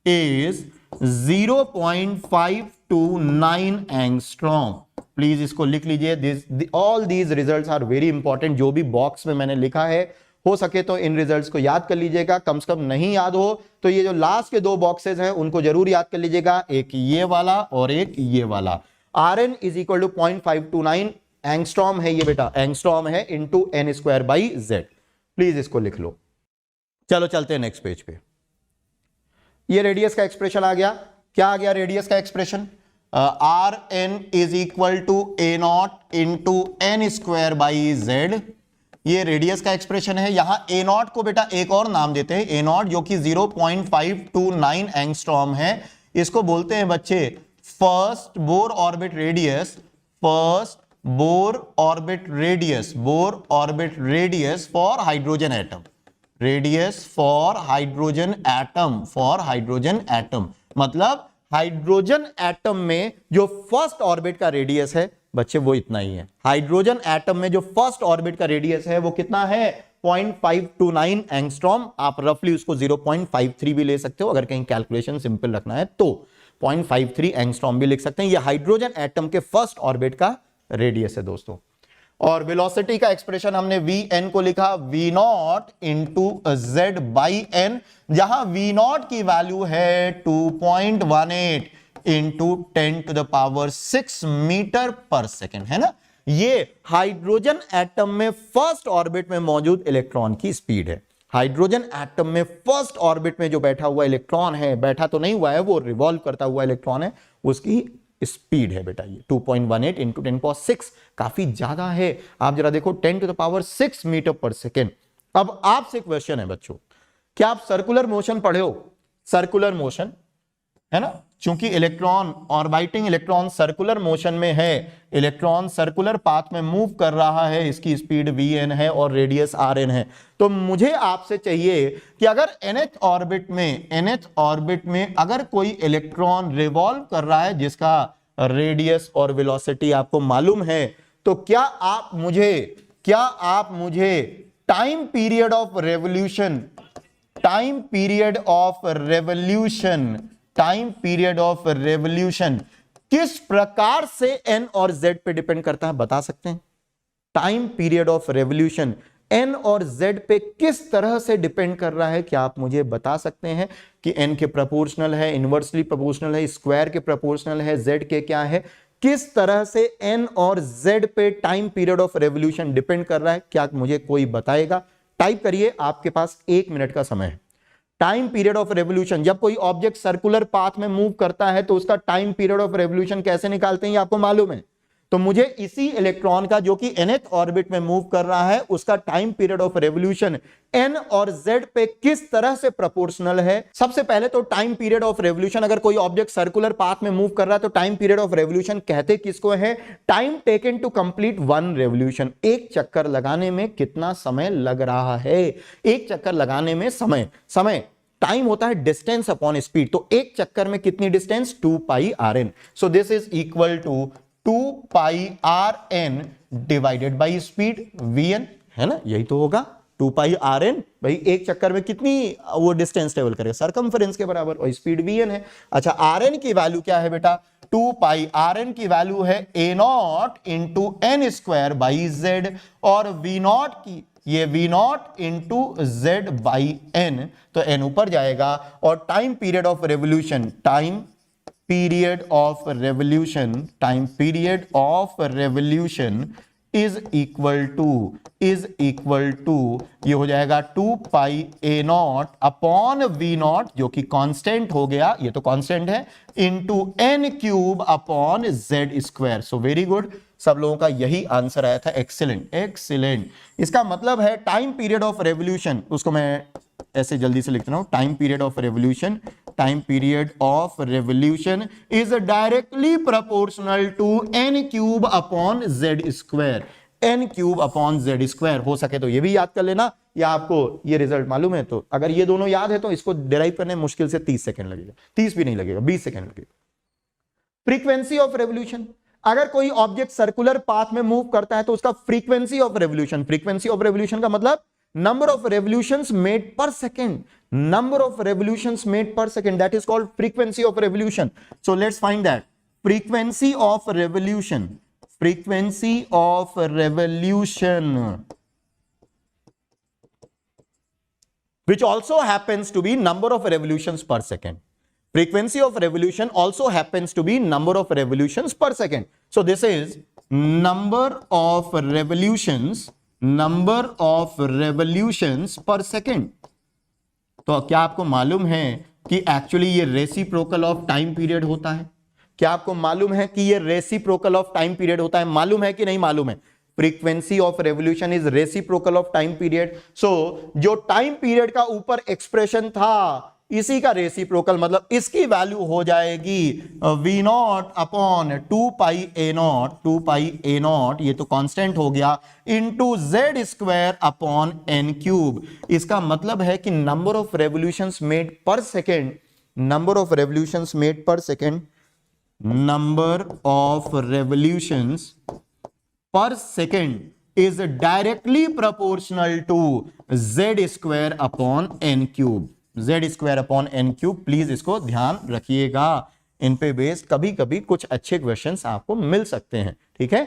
is 0.529 angstrom. Please इसको लिख लीजिए। All these results are very important. जो भी बॉक्स में मैंने लिखा है, हो सके तो इन रिजल्ट्स को याद कर लीजिएगा। कम से कम नहीं याद हो तो ये जो लास्ट के दो बॉक्सेस हैं उनको जरूर याद कर लीजिएगा, एक ये वाला और एक ये वाला। R N is equal to 0.529 angstrom है ये बेटा, एंगस्ट्रॉम है into N square by Z. Please इसको लिख लो। चलो चलते हैं नेक्स्ट पेज पे। ये रेडियस का एक्सप्रेशन आ गया। क्या आ गया रेडियस का expression? R N is equal to A naught into N square by Z. ये रेडियस का एक्सप्रेशन है। यहां ए नॉट को बेटा एक और नाम देते हैं, ए नॉट, जो कि 0.529 एंगस्ट्रॉम है। इसको बोलते हैं बच्चे first Bohr orbit radius, first Bohr orbit radius, Bohr orbit radius for hydrogen atom, radius for hydrogen atom, for hydrogen atom. मतलब हाइड्रोजन एटम में जो फर्स्ट ऑर्बिट का रेडियस है बच्चे वो इतना ही है। हाइड्रोजन एटम में जो फर्स्ट ऑर्बिट का रेडियस है वो कितना है? 0.529 एंगस्ट्रॉम। आप रफली उसको 0.53 भी ले सकते हो, अगर कहीं कैलकुलेशन सिंपल रखना है तो 0.53 एंगस्ट्रॉम भी लिख सकते हैं। ये हाइड्रोजन एटम के फर्स्ट ऑर्बिट का रेडियस है दोस्तों। और वेलोसिटी का एक्सप्रेशन हमने वी एन को लिखा V naught into Z by N, जहां वी नॉट की वैल्यू है 2.18 into 10 to the power 6 metre पर सेकेंड, है ना। ये हाइड्रोजन एटम में फर्स्ट ऑर्बिट में मौजूद इलेक्ट्रॉन की स्पीड है। हाइड्रोजन एटम में फर्स्ट ऑर्बिट में जो बैठा हुआ इलेक्ट्रॉन है, बैठा तो नहीं हुआ है, वो रिवॉल्व करता हुआ इलेक्ट्रॉन है, उसकी स्पीड है बेटा ये 2.18 इंटू 10⁶, काफी ज्यादा है। आप जरा देखो 10 टू द पावर 6 मीटर पर सेकेंड। अब आपसे क्वेश्चन है बच्चों, क्या आप सर्कुलर मोशन पढ़े हो? सर्कुलर मोशन है ना, चूंकि electron orbiting electron circular motion में है, इलेक्ट्रॉन सर्कुलर पाथ में मूव कर रहा है, इसकी स्पीड वी.एन है और रेडियस r_n है। तो मुझे आपसे चाहिए कि अगर nth ऑर्बिट में अगर कोई इलेक्ट्रॉन रिवॉल्व कर रहा है जिसका रेडियस और वेलोसिटी आपको मालूम है, तो क्या आप मुझे टाइम पीरियड ऑफ रेवोल्यूशन किस प्रकार से n और z पे डिपेंड करता है बता सकते हैं? Time period of revolution n और z पे किस तरह से डिपेंड कर रहा है, क्या आप मुझे बता सकते हैं कि n के प्रोपोर्शनल है, इनवर्सली प्रोपोर्शनल है, स्क्वायर के प्रोपोर्शनल है, z के क्या है, किस तरह से n और z पे time period of revolution depend कर रहा है? क्या मुझे कोई बताएगा? टाइप करिए, आपके पास 1 मिनट का समय है। टाइम पीरियड ऑफ रेवोल्यूशन, जब कोई ऑब्जेक्ट सर्कुलर पाथ में मूव करता है तो उसका टाइम पीरियड ऑफ रेवोल्यूशन कैसे निकालते हैं ये आपको मालूम है। तो मुझे इसी इलेक्ट्रॉन का जो कि nth ऑर्बिट में मूव कर रहा है उसका time period of revolution n और z पे किस तरह से प्रोपोर्शनल है। सबसे पहले तो टाइम पीरियड ऑफ रेवोल्यूशन, अगर कोई ऑब्जेक्ट सर्कुलर पाथ में मूव कर रहा है तो टाइम पीरियड ऑफ रेवोल्यूशन कहते किसको है? Time taken to complete 1 revolution. एक चक्कर लगाने में कितना समय लग रहा है? एक चक्कर लगाने में समय टाइम होता है डिस्टेंस अपॉन स्पीड। तो एक चक्कर में कितनी distance? 2 pi r_n। So this is equal to 2 pi r_n divided by speed v_n, है ना, यही तो होगा 2 पाई आर एन, भाई एक चक्कर में कितनी वो डिस्टेंस ट्रेवल करेगा, सरकमफेरेंस के बराबर, और स्पीड वी एन है। अच्छा आर एन की वैल्यू क्या है बेटा, 2 पाई, आर एन की वैल्यू है A naught into N square by Z, और वी नॉट की ये V naught into Z by N, तो एन ऊपर जाएगा, और time period of revolution, time period of revolution is equal to ये हो जाएगा 2 pi A naught upon V naught, जो कि कांस्टेंट हो गया, ये तो कांस्टेंट है, into N cube upon Z square. So very good, सब लोगों का यही आंसर आया था, एक्सीलेंट एक्सीलेंट। इसका मतलब है टाइम पीरियड ऑफ रेवोल्यूशन, उसको मैं ऐसे जल्दी से लिखता हूं, time period of revolution is directly proportional to N cube upon Z square, N cube upon Z square. हो सके तो ये भी याद कर लेना, या आपको ये रिजल्ट मालूम है तो अगर ये दोनों याद है तो इसको डिराइव करने में मुश्किल से 30 सेकंड लगेगा, 30 भी नहीं लगेगा, 20 सेकंड लगेगा। फ्रीक्वेंसी ऑफ रेवोल्यूशन, अगर कोई ऑब्जेक्ट सर्कुलर पाथ में मूव करता है तो उसका फ्रीक्वेंसी ऑफ रेवोल्यूशन का मतलब number of revolutions made per second, that is called frequency of revolution. So let's find that frequency of revolution, which also happens to be number of revolutions per second. Frequency of revolution also happens to be number of revolutions per second. So this is number of revolutions per second. तो क्या आपको मालूम है कि एक्चुअली ये रेसिप्रोकल ऑफ टाइम पीरियड होता है? क्या आपको मालूम है कि ये रेसिप्रोकल ऑफ टाइम पीरियड होता है? मालूम है कि नहीं मालूम है? Frequency of revolution is reciprocal of time period. So जो टाइम पीरियड का ऊपर एक्सप्रेशन था इसी का रेसिप्रोकल, मतलब इसकी वैल्यू हो जाएगी V naught upon 2 pi A naught, ये तो कांस्टेंट हो गया, into Z square upon N cube. इसका मतलब है कि number of revolutions made per second is directly proportional to z square upon n cube, please इसको ध्यान रखिएगा, इन पे बेस्ड कभी कभी कुछ अच्छे क्वेश्चंस आपको मिल सकते हैं, ठीक है।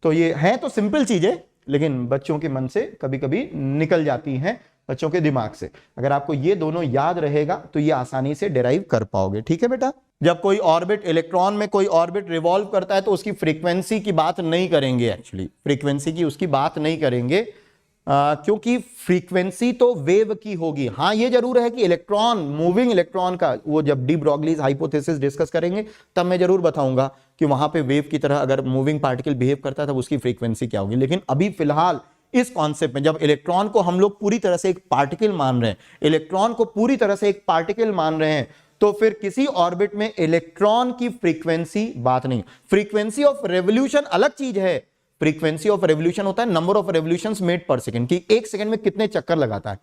तो ये है तो सिंपल चीजें, लेकिन बच्चों के मन से कभी कभी निकल जाती हैं, बच्चों के दिमाग से। अगर आपको ये दोनों याद रहेगा तो ये आसानी से डिराइव कर पाओगे, ठीक है बेटा। जब कोई ऑर्बिट, इलेक्ट्रॉन में कोई ऑर्बिट रिवॉल्व करता है तो उसकी फ्रीक्वेंसी की बात नहीं करेंगे, एक्चुअली फ्रीक्वेंसी की उसकी बात नहीं करेंगे, क्योंकि फ्रीक्वेंसी तो वेव की होगी। हाँ ये जरूर है कि इलेक्ट्रॉन, मूविंग इलेक्ट्रॉन का, वो जब डी ब्रॉगलीज हाइपोथेसिस डिस्कस करेंगे तब मैं जरूर बताऊंगा कि वहां पे वेव की तरह अगर मूविंग पार्टिकल बिहेव करता है तब उसकी फ्रीक्वेंसी क्या होगी। लेकिन अभी फिलहाल इस कॉन्सेप्ट में, जब इलेक्ट्रॉन को हम लोग पूरी तरह से एक पार्टिकल मान रहे हैं, तो फिर किसी ऑर्बिट में इलेक्ट्रॉन की फ्रीक्वेंसी बात नहीं। फ्रीक्वेंसी ऑफ रेवोल्यूशन अलग चीज है। फ्रीक्वेंसी ऑफ रेवोल्यूशन होता है नंबर ऑफ रेवोल्यूशंस मेड पर सेकंड, कि एक सेकंड में कितने चक्कर लगाता है,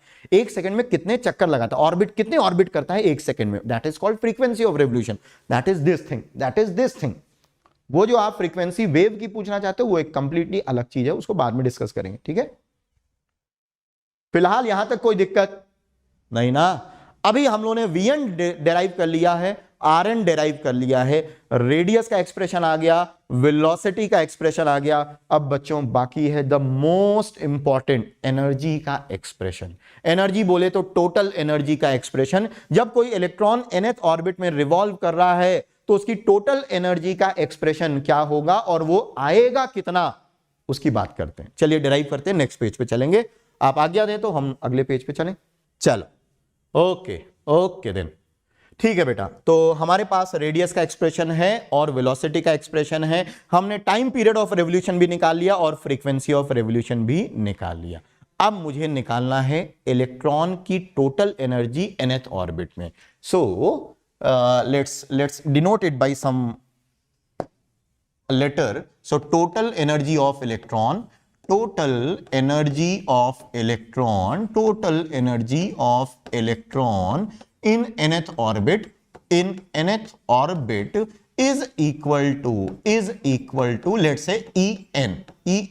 ऑर्बिट कितने ऑर्बिट करता है एक सेकंड में, that is called frequency of revolution. That is this thing. वो जो आप फ्रीक्वेंसी वेव की पूछना चाहते हो वो एक कंप्लीटली अलग चीज है, उसको बाद में डिस्कस करेंगे, ठीक है। फिलहाल यहां तक कोई दिक्कत नहीं ना। अभी हम लोगों ने Vn डेराइव कर लिया है, Rn डेराइव कर लिया है, रेडियस का एक्सप्रेशन आ गया, वेलोसिटी का एक्सप्रेशन आ गया। अब बच्चों बाकी है द मोस्ट इंपॉर्टेंट, एनर्जी का एक्सप्रेशन। एनर्जी बोले तो टोटल एनर्जी का एक्सप्रेशन। जब कोई इलेक्ट्रॉन nth ऑर्बिट में रिवॉल्व कर रहा है तो उसकी टोटल एनर्जी का एक्सप्रेशन क्या होगा और वो आएगा कितना, उसकी बात करते हैं। चलिए डिराइव करते हैं, नेक्स्ट पेज पे चलेंगे। आप आज्ञा दें तो हम अगले पेज पे चलें। चलो ओके देन, ठीक है बेटा। तो हमारे पास रेडियस का एक्सप्रेशन है और वेलोसिटी का एक्सप्रेशन है। हमने टाइम पीरियड ऑफ रेवोल्यूशन भी निकाल लिया और फ्रीक्वेंसी ऑफ रेवोल्यूशन भी निकाल लिया। अब मुझे निकालना है इलेक्ट्रॉन की टोटल एनर्जी nth ऑर्बिट में। So let's denote it by some letter. So total energy of electron, total energy of electron in nth orbit is equal to let's say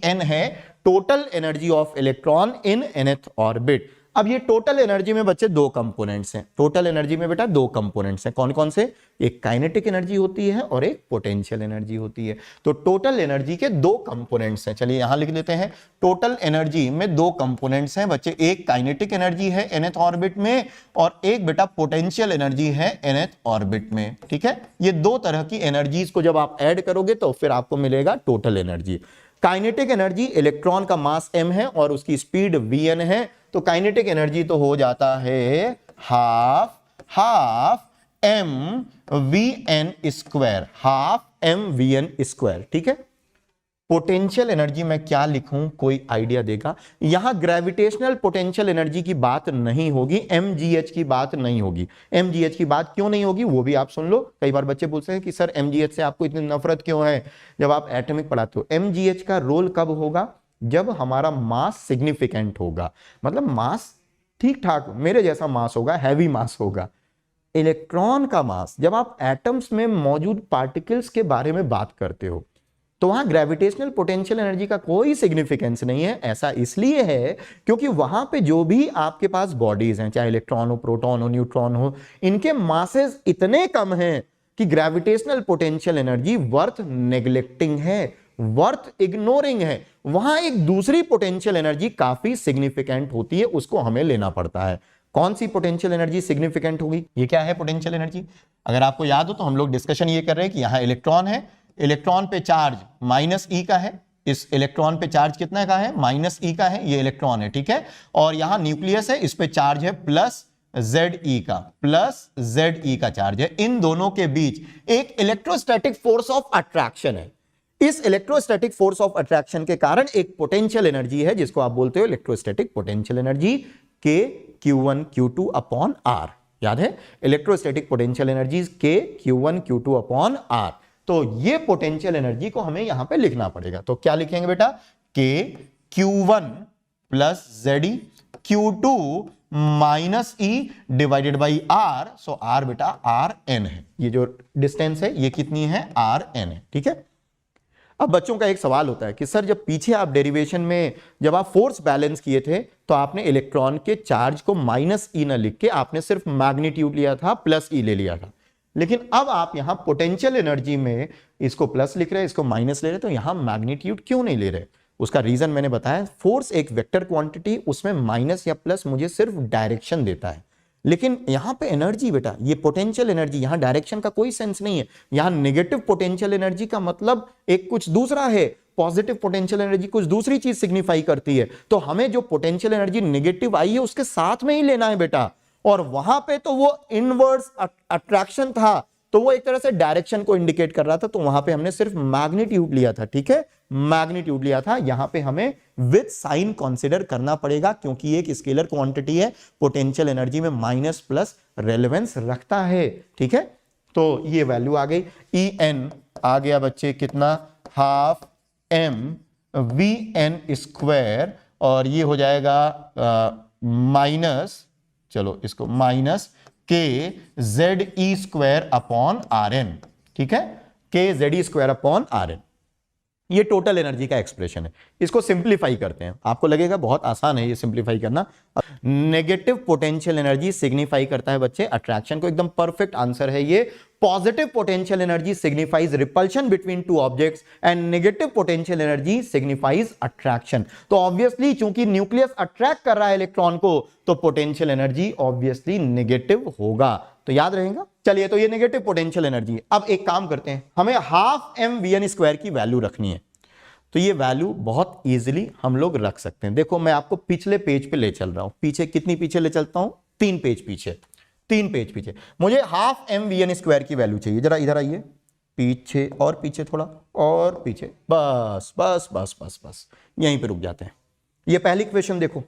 En है total energy of electron in nth orbit. अब ये टोटल एनर्जी में बच्चे दो कंपोनेंट्स हैं, टोटल एनर्जी में बेटा दो कंपोनेंट्स हैं, कौन कौन से? एक काइनेटिक एनर्जी होती है और एक पोटेंशियल एनर्जी होती है। तो टोटल एनर्जी के दो कंपोनेंट्स हैं, चलिए यहां लिख लेते हैं। टोटल एनर्जी में दो कंपोनेंट्स हैं बच्चे, एक काइनेटिक एनर्जी है nth ऑर्बिट में और एक बेटा पोटेंशियल एनर्जी है nth ऑर्बिट में। ठीक है, ये दो तरह की एनर्जीज को जब आप ऐड करोगे तो फिर आपको मिलेगा total energy. Kinetic energy, electron का मास m है और उसकी स्पीड vn है, तो काइनेटिक एनर्जी तो हो जाता है half mvn square, half mvn square. ठीक है, पोटेंशियल एनर्जी में क्या लिखूं, कोई आइडिया देगा? यहां ग्रेविटेशनल पोटेंशियल एनर्जी की बात नहीं होगी, mgh की बात नहीं होगी। mgh की बात क्यों नहीं होगी वो भी आप सुन लो। कई बार बच्चे पूछते हैं कि सर mgh से आपको इतनी नफरत क्यों है जब आप एटॉमिक पढ़ाते हो। mgh का रोल कब होगा? जब हमारा मास सिग्निफिकेंट होगा, मतलब मास ठीक ठाक मेरे जैसा मास होगा, हैवी मास होगा। इलेक्ट्रॉन का मास, जब आप एटम्स में मौजूद पार्टिकल्स के बारे में बात करते हो तो वहां ग्रेविटेशनल पोटेंशियल एनर्जी का कोई सिग्निफिकेंस नहीं है। ऐसा इसलिए है क्योंकि वहां पे जो भी आपके पास बॉडीज हैं, चाहे इलेक्ट्रॉन हो, प्रोटॉन हो, न्यूट्रॉन हो, इनके मासेस इतने कम हैं कि gravitational potential energy worth neglecting है, वर्थ इग्नोरिंग है। वहां एक दूसरी पोटेंशियल एनर्जी काफी सिग्निफिकेंट होती है, उसको हमें लेना पड़ता है। कौन सी पोटेंशियल एनर्जी सिग्निफिकेंट होगी? ये क्या है पोटेंशियल एनर्जी? अगर आपको याद हो तो हम लोग डिस्कशन ये कर रहे हैं कि यहां इलेक्ट्रॉन है, इलेक्ट्रॉन पे चार्ज माइनस ई का है, इस इलेक्ट्रॉन पे चार्ज कितना का है? माइनस ई का है, ये इलेक्ट्रॉन है। ठीक है, और यहां न्यूक्लियस है, इस पे चार्ज है प्लस Ze का, प्लस Ze का चार्ज है। इन दोनों के बीच एक इलेक्ट्रोस्टैटिक फोर्स ऑफ अट्रैक्शन है। इस इलेक्ट्रोस्टैटिक फोर्स ऑफ अट्रैक्शन के कारण एक पोटेंशियल एनर्जी है जिसको आप बोलते हो इलेक्ट्रोस्टैटिक पोटेंशियल एनर्जी, के Q1 Q2 अपॉन R। याद है, इलेक्ट्रोस्टैटिक पोटेंशियल एनर्जी के Q1 Q2 अपॉन R। तो ये पोटेंशियल एनर्जी को हमें यहां पे लिखना पड़ेगा। तो क्या लिखेंगे बेटा? K Q1 plus Ze, Q2 minus E divided by R. So R बेटा Rn है, ये जो डिस्टेंस है ये कितनी है? Rn है। ठीक है, अब बच्चों का एक सवाल होता है कि सर जब पीछे आप डेरिवेशन में जब आप फोर्स बैलेंस किए थे तो आपने इलेक्ट्रॉन के चार्ज को माइनस ई ना लिख के आपने सिर्फ मैग्नीट्यूड लिया था, प्लस ई ले लिया था। लेकिन अब आप यहां पोटेंशियल एनर्जी में इसको प्लस लिख रहे हैं, इसको माइनस ले रहे हैं, तो यहां मैग्नीट्यूड क्यों नहीं ले रहे? उसका रीजन मैंने बताया, फोर्स एक वेक्टर क्वांटिटी, उसमें माइनस या प्लस मुझे सिर्फ डायरेक्शन देता है। लेकिन यहां पे एनर्जी बेटा, ये पोटेंशियल एनर्जी, यहां डायरेक्शन का कोई सेंस नहीं है। यहां नेगेटिव पोटेंशियल एनर्जी का मतलब एक कुछ दूसरा है, पॉजिटिव पोटेंशियल एनर्जी कुछ दूसरी चीज सिग्निफाई करती है। तो हमें जो पोटेंशियल एनर्जी नेगेटिव आई है उसके साथ में ही लेना है बेटा। और वहां पे तो वो इनवर्स अट्रैक्शन था, तो वो एक तरह से डायरेक्शन को इंडिकेट कर रहा था, तो वहां पे हमने सिर्फ मैग्नीट्यूड लिया था। ठीक है, मैग्नीट्यूड लिया था। यहां पे हमें विद साइन कंसीडर करना पड़ेगा क्योंकि एक स्केलर क्वांटिटी है, पोटेंशियल एनर्जी में माइनस प्लस रेलेवेंस रखता है। ठीक है, तो ये वैल्यू आ गई, En आ गया बच्चे कितना? हाफ mvn स्क्वायर, और ये हो जाएगा माइनस, चलो इसको माइनस के Ze स्क्वायर अपॉन Rn। ठीक है, के Ze स्क्वायर अपॉन Rn, ये टोटल एनर्जी का एक्सप्रेशन है। इसको सिंप्लीफाई करते हैं, आपको लगेगा बहुत आसान है ये सिंप्लीफाई करना। नेगेटिव पोटेंशियल एनर्जी सिग्निफाई करता है बच्चे अट्रैक्शन को, एकदम परफेक्ट आंसर है ये। Positive potential energy signifies repulsion between two objects and negative potential energy signifies attraction. तो ऑब्वियसली चूंकि न्यूक्लियस अट्रैक्ट कर रहा है इलेक्ट्रॉन को, तो पोटेंशियल एनर्जी ऑब्वियसली नेगेटिव होगा। तो याद रहेगा। चलिए, तो ये नेगेटिव पोटेंशियल एनर्जी। अब एक काम करते हैं, हमें हाफ mvn स्क्वायर की वैल्यू रखनी है। तो ये वैल्यू बहुत इजीली हम लोग रख सकते हैं। देखो मैं आपको पिछले पेज पे ले चल रहा हूं, पीछे कितनी पीछे ले चलता हूं? 3 पेज पीछे, 3 पेज पीछे। मुझे हाफ mvn स्क्वायर की वैल्यू चाहिए। जरा इधर आइए, पीछे और पीछे, थोड़ा और पीछे, बस बस बस बस बस, यहीं पे रुक जाते हैं। ये पहली इक्वेशन देखो,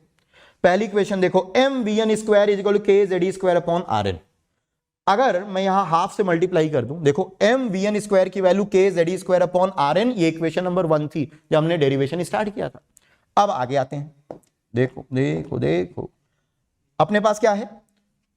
पहली इक्वेशन देखो, mvn square is equal to K Ze square upon Rn। अगर मैं यहां हाफ से मल्टीप्लाई कर दूं, देखो mvn स्क्वायर की वैल्यू के Ze स्क्वायर अपॉन Rn, ये इक्वेशन नंबर 1 थी जब हमने डेरिवेशन स्टार्ट किया था। अब आगे आते हैं, देखो देखो देखो, अपने पास क्या है?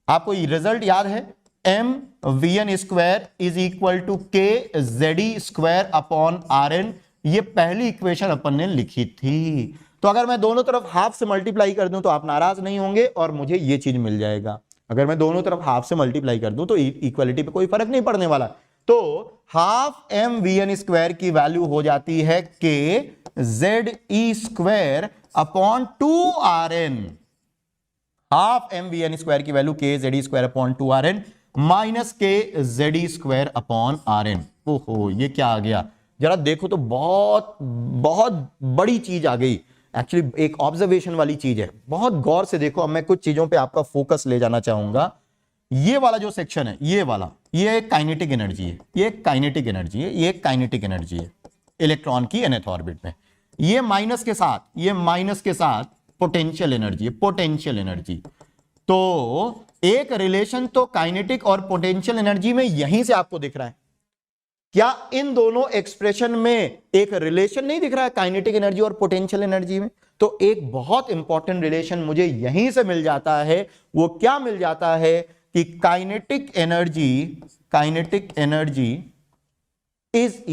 आपको ये रिजल्ट याद है, mvn square is equal to K Ze square upon Rn। ये पहली इक्वेशन अपन ने लिखी थी। तो अगर मैं दोनों तरफ हाफ से मल्टीप्लाई कर दूं तो आप नाराज नहीं होंगे और मुझे ये चीज मिल जाएगा। अगर मैं दोनों तरफ हाफ से मल्टीप्लाई कर दूं तो इक्वलिटी पे कोई फर्क नहीं पड़ने वाला। तो half M V N square की वैल्यू हो जाती है K Z E square upon 2rn। Half M V N square की value K Z E square upon 2rn minus K Z E square upon rn। ओहो, ये क्या आ गया जरा देखो तो, बहुत बहुत बड़ी चीज आ गई। एक्चुअली एक ऑब्जर्वेशन वाली चीज है, बहुत गौर से देखो। अब मैं कुछ चीजों पे आपका फोकस ले जाना चाहूंगा। ये वाला जो सेक्शन है, ये वाला, ये काइनेटिक एनर्जी है, ये काइनेटिक एनर्जी है, ये काइनेटिक एनर्जी है इलेक्ट्रॉन की nth ऑर्बिट में। ये माइनस के साथ, ये माइनस के साथ पोटेंशियल एनर्जी है, पोटेंशियल एनर्जी। तो एक रिलेशन तो काइनेटिक और पोटेंशियल एनर्जी में यहीं से आपको दिख रहा है। क्या इन दोनों एक्सप्रेशन में एक रिलेशन नहीं दिख रहा है काइनेटिक एनर्जी और पोटेंशियल एनर्जी में? तो एक बहुत इंपॉर्टेंट रिलेशन मुझे यहीं से मिल जाता है। वो क्या मिल जाता है कि kinetic energy is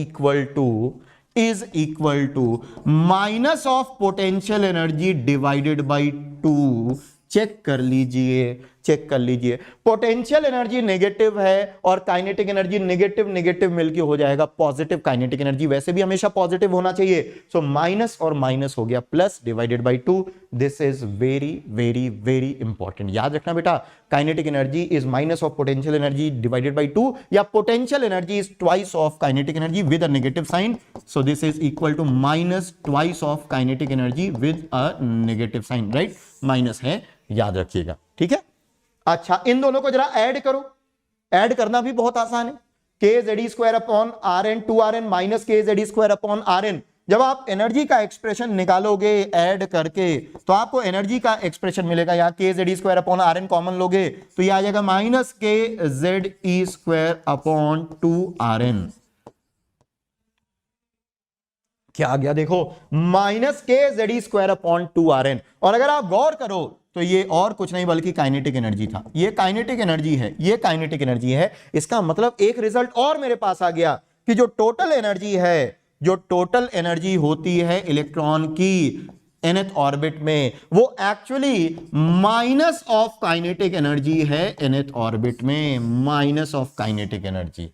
equal to minus of potential energy divided by 2। Check कर लीजिए, चेक कर लीजिए। पोटेंशियल एनर्जी नेगेटिव है और काइनेटिक एनर्जी नेगेटिव नेगेटिव मिलके हो जाएगा पॉजिटिव काइनेटिक एनर्जी। वैसे भी हमेशा पॉजिटिव होना चाहिए। सो माइनस और माइनस हो गया plus divided by 2। This is very very very important. याद रखना बेटा, kinetic energy is minus of potential energy divided by 2, या potential energy is twice of kinetic energy with a negative sign. So this is equal to minus twice of kinetic energy with a negative sign. Right, minus है, याद रखिएगा। ठीक है, अच्छा इन दोनों को जरा ऐड करो। ऐड करना भी बहुत आसान है। K Z square upon rn 2rn minus K Z square upon rn। जब आप एनर्जी का एक्सप्रेशन निकालोगे ऐड करके तो आपको एनर्जी का एक्सप्रेशन मिलेगा। यहां के Z square upon rn common लोगे तो ये आ जाएगा minus K Z E square upon 2rn। क्या आ गया देखो, minus K Z square upon 2rn। और अगर आप गौर करो तो ये और कुछ नहीं बल्कि काइनेटिक एनर्जी था। ये काइनेटिक एनर्जी है, ये काइनेटिक एनर्जी है। इसका मतलब एक रिजल्ट और मेरे पास आ गया कि जो टोटल एनर्जी है, जो टोटल एनर्जी होती है इलेक्ट्रॉन की nth ऑर्बिट में, वो actually minus of kinetic energy है nth ऑर्बिट में, minus of kinetic energy.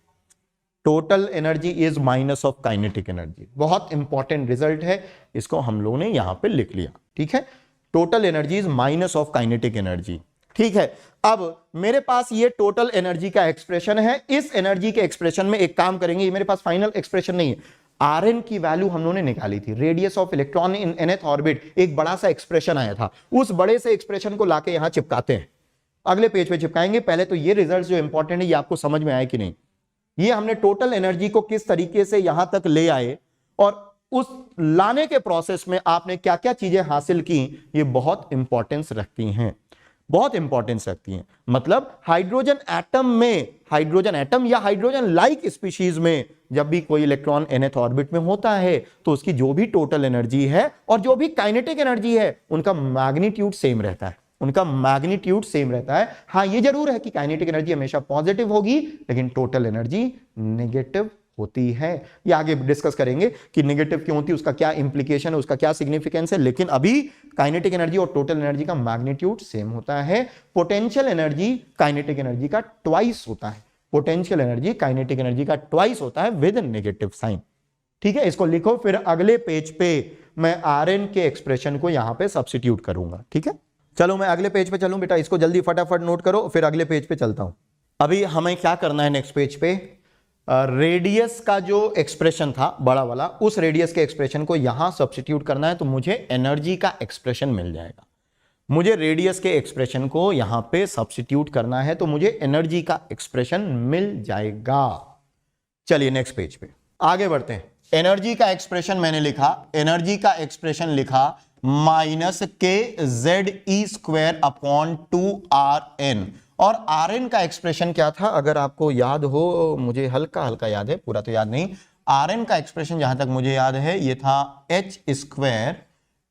Total energy is minus of kinetic energy. बहुत इंपॉर्टेंट रिजल्ट है, इसको हम लोगों ने यहां पे लिख लिया। ठीक है, total energy is minus of kinetic energy. ठीक है, अब मेरे पास ये टोटल एनर्जी का एक्सप्रेशन है। इस एनर्जी के एक्सप्रेशन में एक काम करेंगे, ये मेरे पास फाइनल एक्सप्रेशन नहीं है। Rn की वैल्यू हम लोगों ने निकाली थी, radius of electron in nth orbit. एक बड़ा सा एक्सप्रेशन आया था, उस बड़े से एक्सप्रेशन को लाके यहां चिपकाते हैं, अगले पेज पे चिपकाएंगे। पहले तो ये रिजल्ट जो इंपॉर्टेंट है ये आपको समझ में आया कि नहीं। ये हमने टोटल एनर्जी को किस तरीके से यहां तक ले आए और उस लाने के प्रोसेस में आपने क्या क्या चीजें हासिल की, ये बहुत इंपॉर्टेंस रखती हैं, बहुत इंपॉर्टेंस रखती हैं। मतलब हाइड्रोजन एटम में, हाइड्रोजन एटम या हाइड्रोजन लाइक स्पीशीज में जब भी कोई इलेक्ट्रॉन nth ऑर्बिट में होता है तो उसकी जो भी टोटल एनर्जी है और जो भी काइनेटिक एनर्जी है उनका मैग्नीट्यूड सेम रहता है, उनका मैग्नीट्यूड सेम रहता है। हाँ ये जरूर है कि काइनेटिक एनर्जी हमेशा पॉजिटिव होगी लेकिन टोटल एनर्जी नेगेटिव होती है। ये आगे डिस्कस करेंगे कि नेगेटिव क्यों होती है, उसका क्या इंप्लीकेशन है, उसका क्या सिग्निफिकेंस है। लेकिन अभी काइनेटिक एनर्जी और टोटल एनर्जी का मैग्नीट्यूड सेम होता है। पोटेंशियल एनर्जी काइनेटिक एनर्जी का ट्वाइस होता है, पोटेंशियल एनर्जी काइनेटिक एनर्जी का ट्वाइस होता है विद नेगेटिव साइन। ठीक है, इसको लिखो, फिर अगले पेज पे मैं Rn के एक्सप्रेशन को यहां पे सब्स्टिट्यूट करूंगा। ठीक है, चलो मैं अगले पेज पे चलूं बेटा, इसको जल्दी फटाफट नोट करो, फिर अगले पेज पे चलता हूं। अभी हमें क्या करना है नेक्स्ट पेज पे, रेडियस का जो एक्सप्रेशन था बड़ा वाला, उस रेडियस के एक्सप्रेशन को यहां सब्स्टिट्यूट करना है तो मुझे एनर्जी का एक्सप्रेशन मिल जाएगा। मुझे रेडियस के एक्सप्रेशन को यहां पे सब्स्टिट्यूट करना है तो मुझे एनर्जी का एक्सप्रेशन मिल जाएगा। चलिए नेक्स्ट पेज पे आगे बढ़ते हैं। एनर्जी का एक्सप्रेशन मैंने लिखा, एनर्जी का एक्सप्रेशन लिखा minus K Z E square upon 2rn। और Rn का एक्सप्रेशन क्या था अगर आपको याद हो, मुझे हल्का हल्का याद है, पूरा तो याद नहीं। Rn का एक्सप्रेशन जहां तक मुझे याद है ये था h square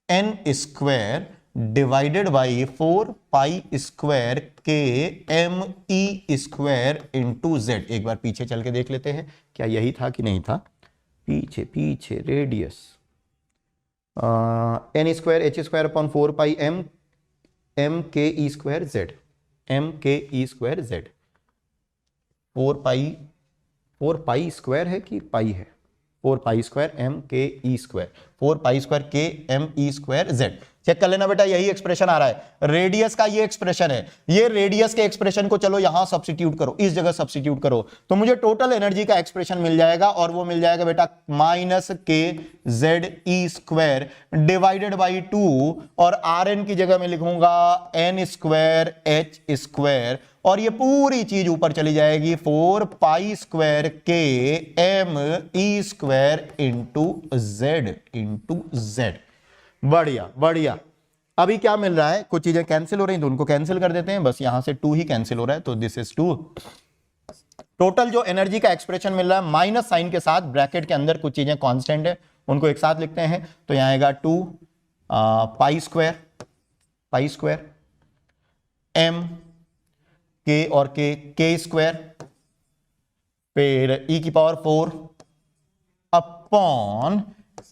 n square divided by 4 pi square के m e square into Z. एक बार पीछे चल के देख लेते हैं क्या यही था कि नहीं था। पीछे पीछे radius N square H square upon 4 pi M K E square Z, M K E square Z. 4 pi square है कि पाई है? 4 pi square M K E square, 4 pi square K M E square Z. Check कर लेना बेटा, यही एक्सप्रेशन आ रहा है। रेडियस का ये एक्सप्रेशन है, ये रेडियस के एक्सप्रेशन को चलो यहां सब्स्टिट्यूट करो, इस जगह सब्स्टिट्यूट करो, तो मुझे टोटल एनर्जी का एक्सप्रेशन मिल जाएगा, और वो मिल जाएगा बेटा minus K Z E square divided by 2, और आर एन की जगह में लिखूंगा एन स्क्वायर एच स्क्वायर, और ये पूरी चीज ऊपर चली जाएगी 4 pi square K M E square into Z. बढ़िया बढ़िया। अभी क्या मिल रहा है, कुछ चीजें कैंसिल हो रही हैं तो उनको कैंसिल कर देते हैं, बस यहां से 2 ही कैंसिल हो रहा है, तो दिस इज 2। टोटल जो एनर्जी का एक्सप्रेशन मिल रहा है माइनस साइन के साथ, ब्रैकेट के अंदर कुछ चीजें कांस्टेंट है, उनको एक साथ लिखते हैं, तो यहां आएगा 2 पाई स्क्वायर एम के और के स्क्वायर, फिर ई की power 4 upon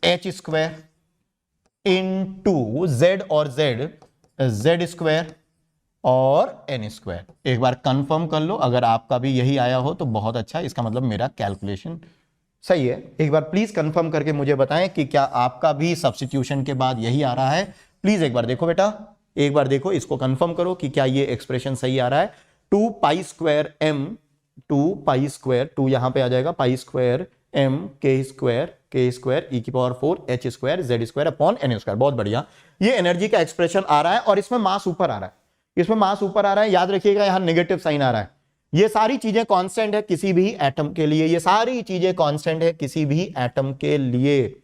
H square into Z और जेड स्क्वायर और एन स्क्वायर। एक बार कंफर्म कर लो, अगर आपका भी यही आया हो तो बहुत अच्छा, इसका मतलब मेरा कैलकुलेशन सही है। एक बार प्लीज कंफर्म करके मुझे बताएं कि क्या आपका भी सब्स्टिट्यूशन के बाद यही आ रहा है। प्लीज एक बार देखो बेटा, एक बार देखो, इसको कंफर्म करो कि क्या ये एक्सप्रेशन सही आ रहा है। 2 pi square M, 2 pi square, 2 यहां पे आ जाएगा, pi square M K square E की power 4 H square Z square upon N square. बहुत बढ़िया, ये एनर्जी का एक्सप्रेशन आ रहा है, और इसमें मास ऊपर आ रहा है, इसमें मास ऊपर आ रहा है। याद रखिएगा यहां नेगेटिव साइन आ रहा है। ये सारी चीजें कांस्टेंट है किसी भी एटम के लिए, ये सारी चीजें कांस्टेंट है किसी भी एटम के लिए।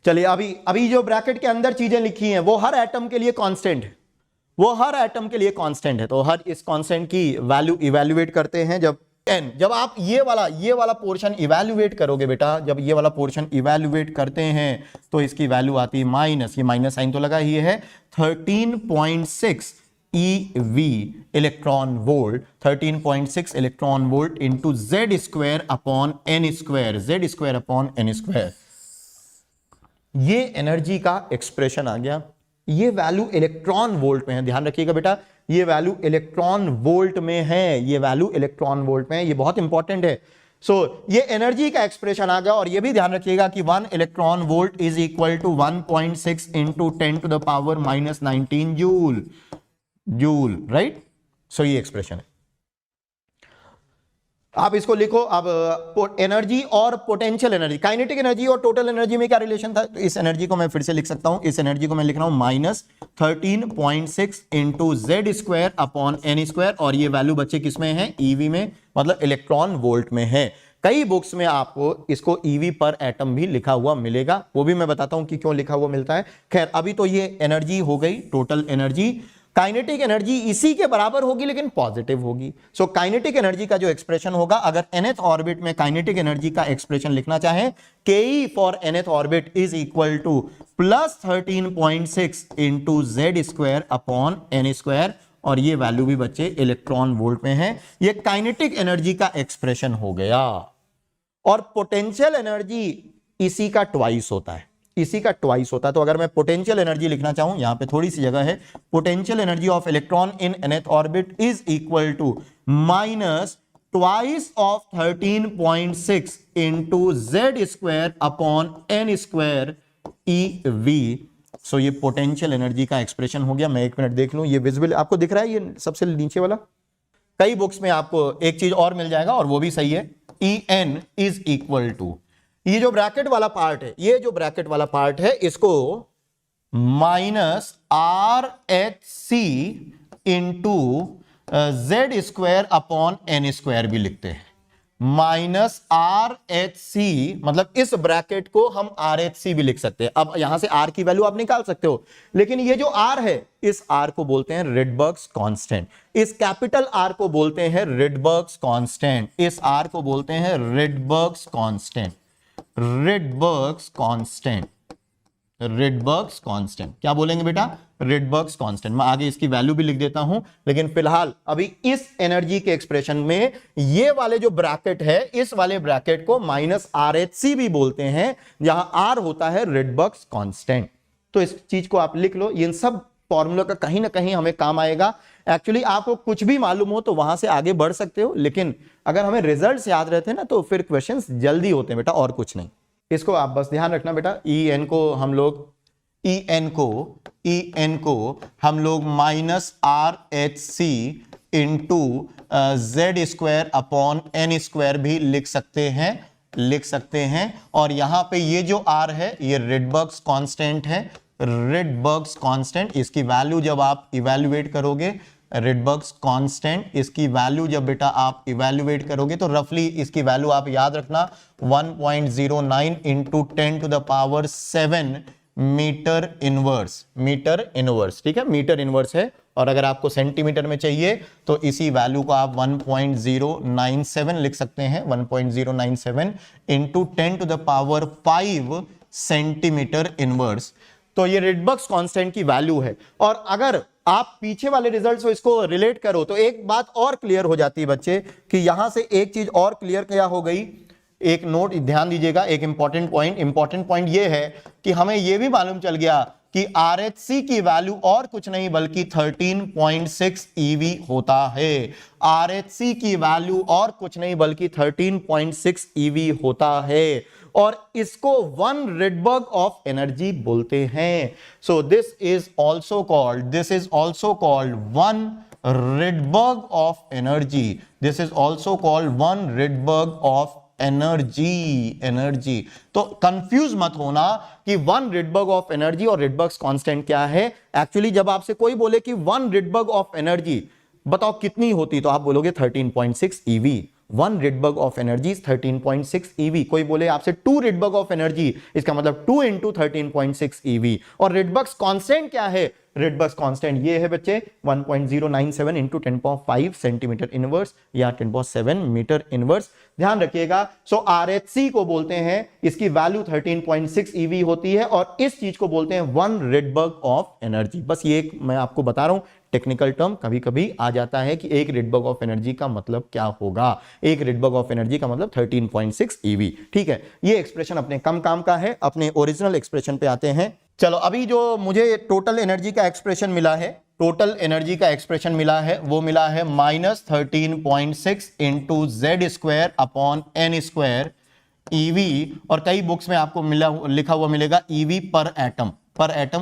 चलिए अभी जो ब्रैकेट के अंदर चीजें लिखी हैं वो हर एटम के लिए कांस्टेंट है, वो हर एटम के लिए कांस्टेंट है। तो हर इस कांस्टेंट की वैल्यू इवैल्यूएट करते हैं जब n, जब आप ये वाला पोर्शन इवैल्यूएट करोगे बेटा, जब ये वाला पोर्शन इवैल्यूएट करते हैं तो इसकी वैल्यू आती है माइनस, ये माइनस साइन तो लगा ही है, 13.6 EV electron volt, 13.6 electron volt into Z square upon N square, Z square upon N square. ये एनर्जी का एक्सप्रेशन आ गया। ये वैल्यू इलेक्ट्रॉन वोल्ट में है, ध्यान रखिएगा बेटा, ये वैल्यू इलेक्ट्रॉन वोल्ट में है, ये वैल्यू इलेक्ट्रॉन वोल्ट में है, ये बहुत इंपॉर्टेंट है। ये एनर्जी का एक्सप्रेशन आ गया, और ये भी ध्यान रखिएगा कि 1 electron volt is equal to 1.6 into 10 to the power -19 joule, right. ये एक्सप्रेशन है। आप इसको लिखो। अब एनर्जी और पोटेंशियल एनर्जी, काइनेटिक एनर्जी और टोटल एनर्जी में क्या रिलेशन था, तो इस एनर्जी को मैं फिर से लिख सकता हूं, इस एनर्जी को मैं लिख रहा हूं -13.6 into Z square upon N square, और ये वैल्यू बच्चे किसमें है, ईवी में, मतलब इलेक्ट्रॉन वोल्ट में है। कई बुक्स में आपको इसको ईवी पर एटम भी लिखा हुआ मिलेगा, वो भी मैं बताता हूं कि क्यों लिखा हुआ मिलता है। खैर अभी तो ये एनर्जी हो गई टोटल एनर्जी। काइनेटिक एनर्जी इसी के बराबर होगी लेकिन पॉजिटिव होगी। काइनेटिक एनर्जी का जो एक्सप्रेशन होगा, अगर nth ऑर्बिट में काइनेटिक एनर्जी का एक्सप्रेशन लिखना चाहें, ke for nth orbit is equal to plus 13.6 into Z square upon N square, और ये वैल्यू भी बच्चे इलेक्ट्रॉन वोल्ट में है। ये काइनेटिक एनर्जी का एक्सप्रेशन हो गया। और पोटेंशियल एनर्जी इसी का ट्वाइस होता है, इसी का ट्वाइस होता है। तो अगर मैं पोटेंशियल एनर्जी लिखना चाहूं, यहां पे थोड़ी सी जगह है, potential energy of electron in nth orbit is equal to minus twice of 13.6 into Z square upon N square EV। ये पोटेंशियल एनर्जी का एक्सप्रेशन हो गया। मैं एक मिनट देख लूं, ये विजिबल आपको दिख रहा है, ये सबसे नीचे वाला। कई बुक्स में आपको एक चीज और मिल जाएगा, और वो भी सही है, En इज इक्वल टू, ये जो ब्रैकेट वाला पार्ट है, ये जो ब्रैकेट वाला पार्ट है, इसको -RHC into Z square upon N square भी लिखते हैं। -RHC मतलब इस ब्रैकेट को हम RHC भी लिख सकते हैं। अब यहां से R की वैल्यू आप निकाल सकते हो, लेकिन ये जो R है, इस R को बोलते हैं रिडबर्ग्स कांस्टेंट, इस कैपिटल R को बोलते हैं रिडबर्ग्स कांस्टेंट, इस R को बोलते हैं Rydberg's constant, Rydberg's constant, Rydberg's constant. क्या बोलेंगे बेटा, रिडबर्ग्स कांस्टेंट। मैं आगे इसकी वैल्यू भी लिख देता हूं, लेकिन फिलहाल अभी इस एनर्जी के एक्सप्रेशन में ये वाले जो ब्रैकेट है, इस वाले ब्रैकेट को -RHC भी बोलते हैं, जहां R होता है रिडबर्ग्स कांस्टेंट। तो इस चीज को आप लिख लो, इन सब फॉर्मूला का कहीं ना कहीं हमें काम आएगा। एक्चुअली आपको कुछ भी मालूम हो तो वहां से आगे बढ़ सकते हो, लेकिन अगर हमें रिजल्ट्स याद रहते हैं ना तो फिर क्वेश्चंस जल्दी होते हैं बेटा, और कुछ नहीं। इसको आप बस ध्यान रखना बेटा, ई एन को हम लोग हम लोग minus R H C into Z square upon N square भी लिख सकते हैं। और यहां पे ये जो आर है ये रिडबर्ग्स कांस्टेंट है, रिडबर्ग्स कांस्टेंट। इसकी वैल्यू जब आप इवैल्यूएट करोगे, रिडबर्ग्स कांस्टेंट इसकी वैल्यू जब बेटा आप इवैल्यूएट करोगे तो रफली इसकी वैल्यू आप याद रखना 1.09 into 10 to the power 7 metre inverse, ठीक है, मीटर इनवर्स है। और अगर आपको सेंटीमीटर में चाहिए तो इसी वैल्यू को आप 1.097 लिख सकते हैं, 1.097 into 10 to the power 5 centimetre inverse. तो ये रिडबर्ग्स कांस्टेंट की वैल्यू है। और अगर आप पीछे वाले रिजल्ट्स को इसको रिलेट करो तो एक बात और क्लियर हो जाती है बच्चे, कि यहां से एक चीज और क्लियर क्या हो गई, एक नोट ध्यान दीजिएगा, एक इंपॉर्टेंट पॉइंट ये है कि हमें यह भी मालूम चल गया कि आरएचसी की वैल्यू और कुछ नहीं बल्कि 13.6 ईवी होता है। आरएचसी की वैल्यू और कुछ नहीं बल्कि 13.6 ईवी होता है, और इसको 1 रिडबर्ग ऑफ एनर्जी बोलते हैं। सो this is also called 1 Rydberg of energy. This is also called 1 Rydberg of energy. तो कंफ्यूज मत होना कि 1 रिडबर्ग ऑफ एनर्जी और रिडबर्ग्स कांस्टेंट क्या है। एक्चुअली जब आपसे कोई बोले कि 1 रिडबर्ग ऑफ एनर्जी बताओ कितनी होती, तो आप बोलोगे 13.6 EV. 1 Rydberg of energy 13.6 EV. कोई बोले आपसे 2 रिडबर्ग ऑफ एनर्जी, इसका मतलब 2 इंटू 13.6 ईवी। और रिडबर्ग्स कांस्टेंट क्या है, रिडबर्ग्स कांस्टेंट ये है बच्चे 1.097 इंटू 10⁵ सेंटीमीटर इनवर्स या 10⁷ मीटर इनवर्स। ध्यान रखिएगा। सो आरएचसी को बोलते हैं, इसकी वैल्यू 13.6 ईवी होती है, और इस चीज को बोलते हैं 1 रिडबर्ग ऑफ एनर्जी। बस ये एक मैं आपको बता रहा हूं टेक्निकल टर्म, कभी कभी आ जाता है कि एक रिडबर्ग ऑफ एनर्जी का मतलब क्या होगा। एक रिडबर्ग ऑफ एनर्जी का मतलब 13.6 ईवी। ठीक है, ये एक्सप्रेशन अपने कम काम का है, अपने ओरिजिनल एक्सप्रेशन पे आते हैं। चलो, अभी जो मुझे टोटल एनर्जी का एक्सप्रेशन मिला है, वो मिला है -13.6 into Z square upon N square EV. और कई बुक्स में आपको लिखा हुआ मिलेगा ईवी पर एटम।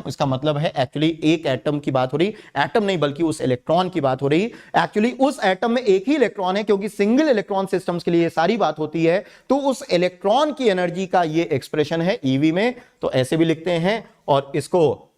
इसका मतलब है एक्चुअली एक एटम की बात हो रही, एटम नहीं बल्कि उस इलेक्ट्रॉन की बात हो रही। एक्चुअली उस एटम में एक ही इलेक्ट्रॉन है, क्योंकि सिंगल इलेक्ट्रॉन सिस्टम्स के लिए ये सारी बात होती है। तो उस इलेक्ट्रॉन की एनर्जी का ये एक्सप्रेशन है ईवी में, तो ऐसे भी लिखते हैं। और इसको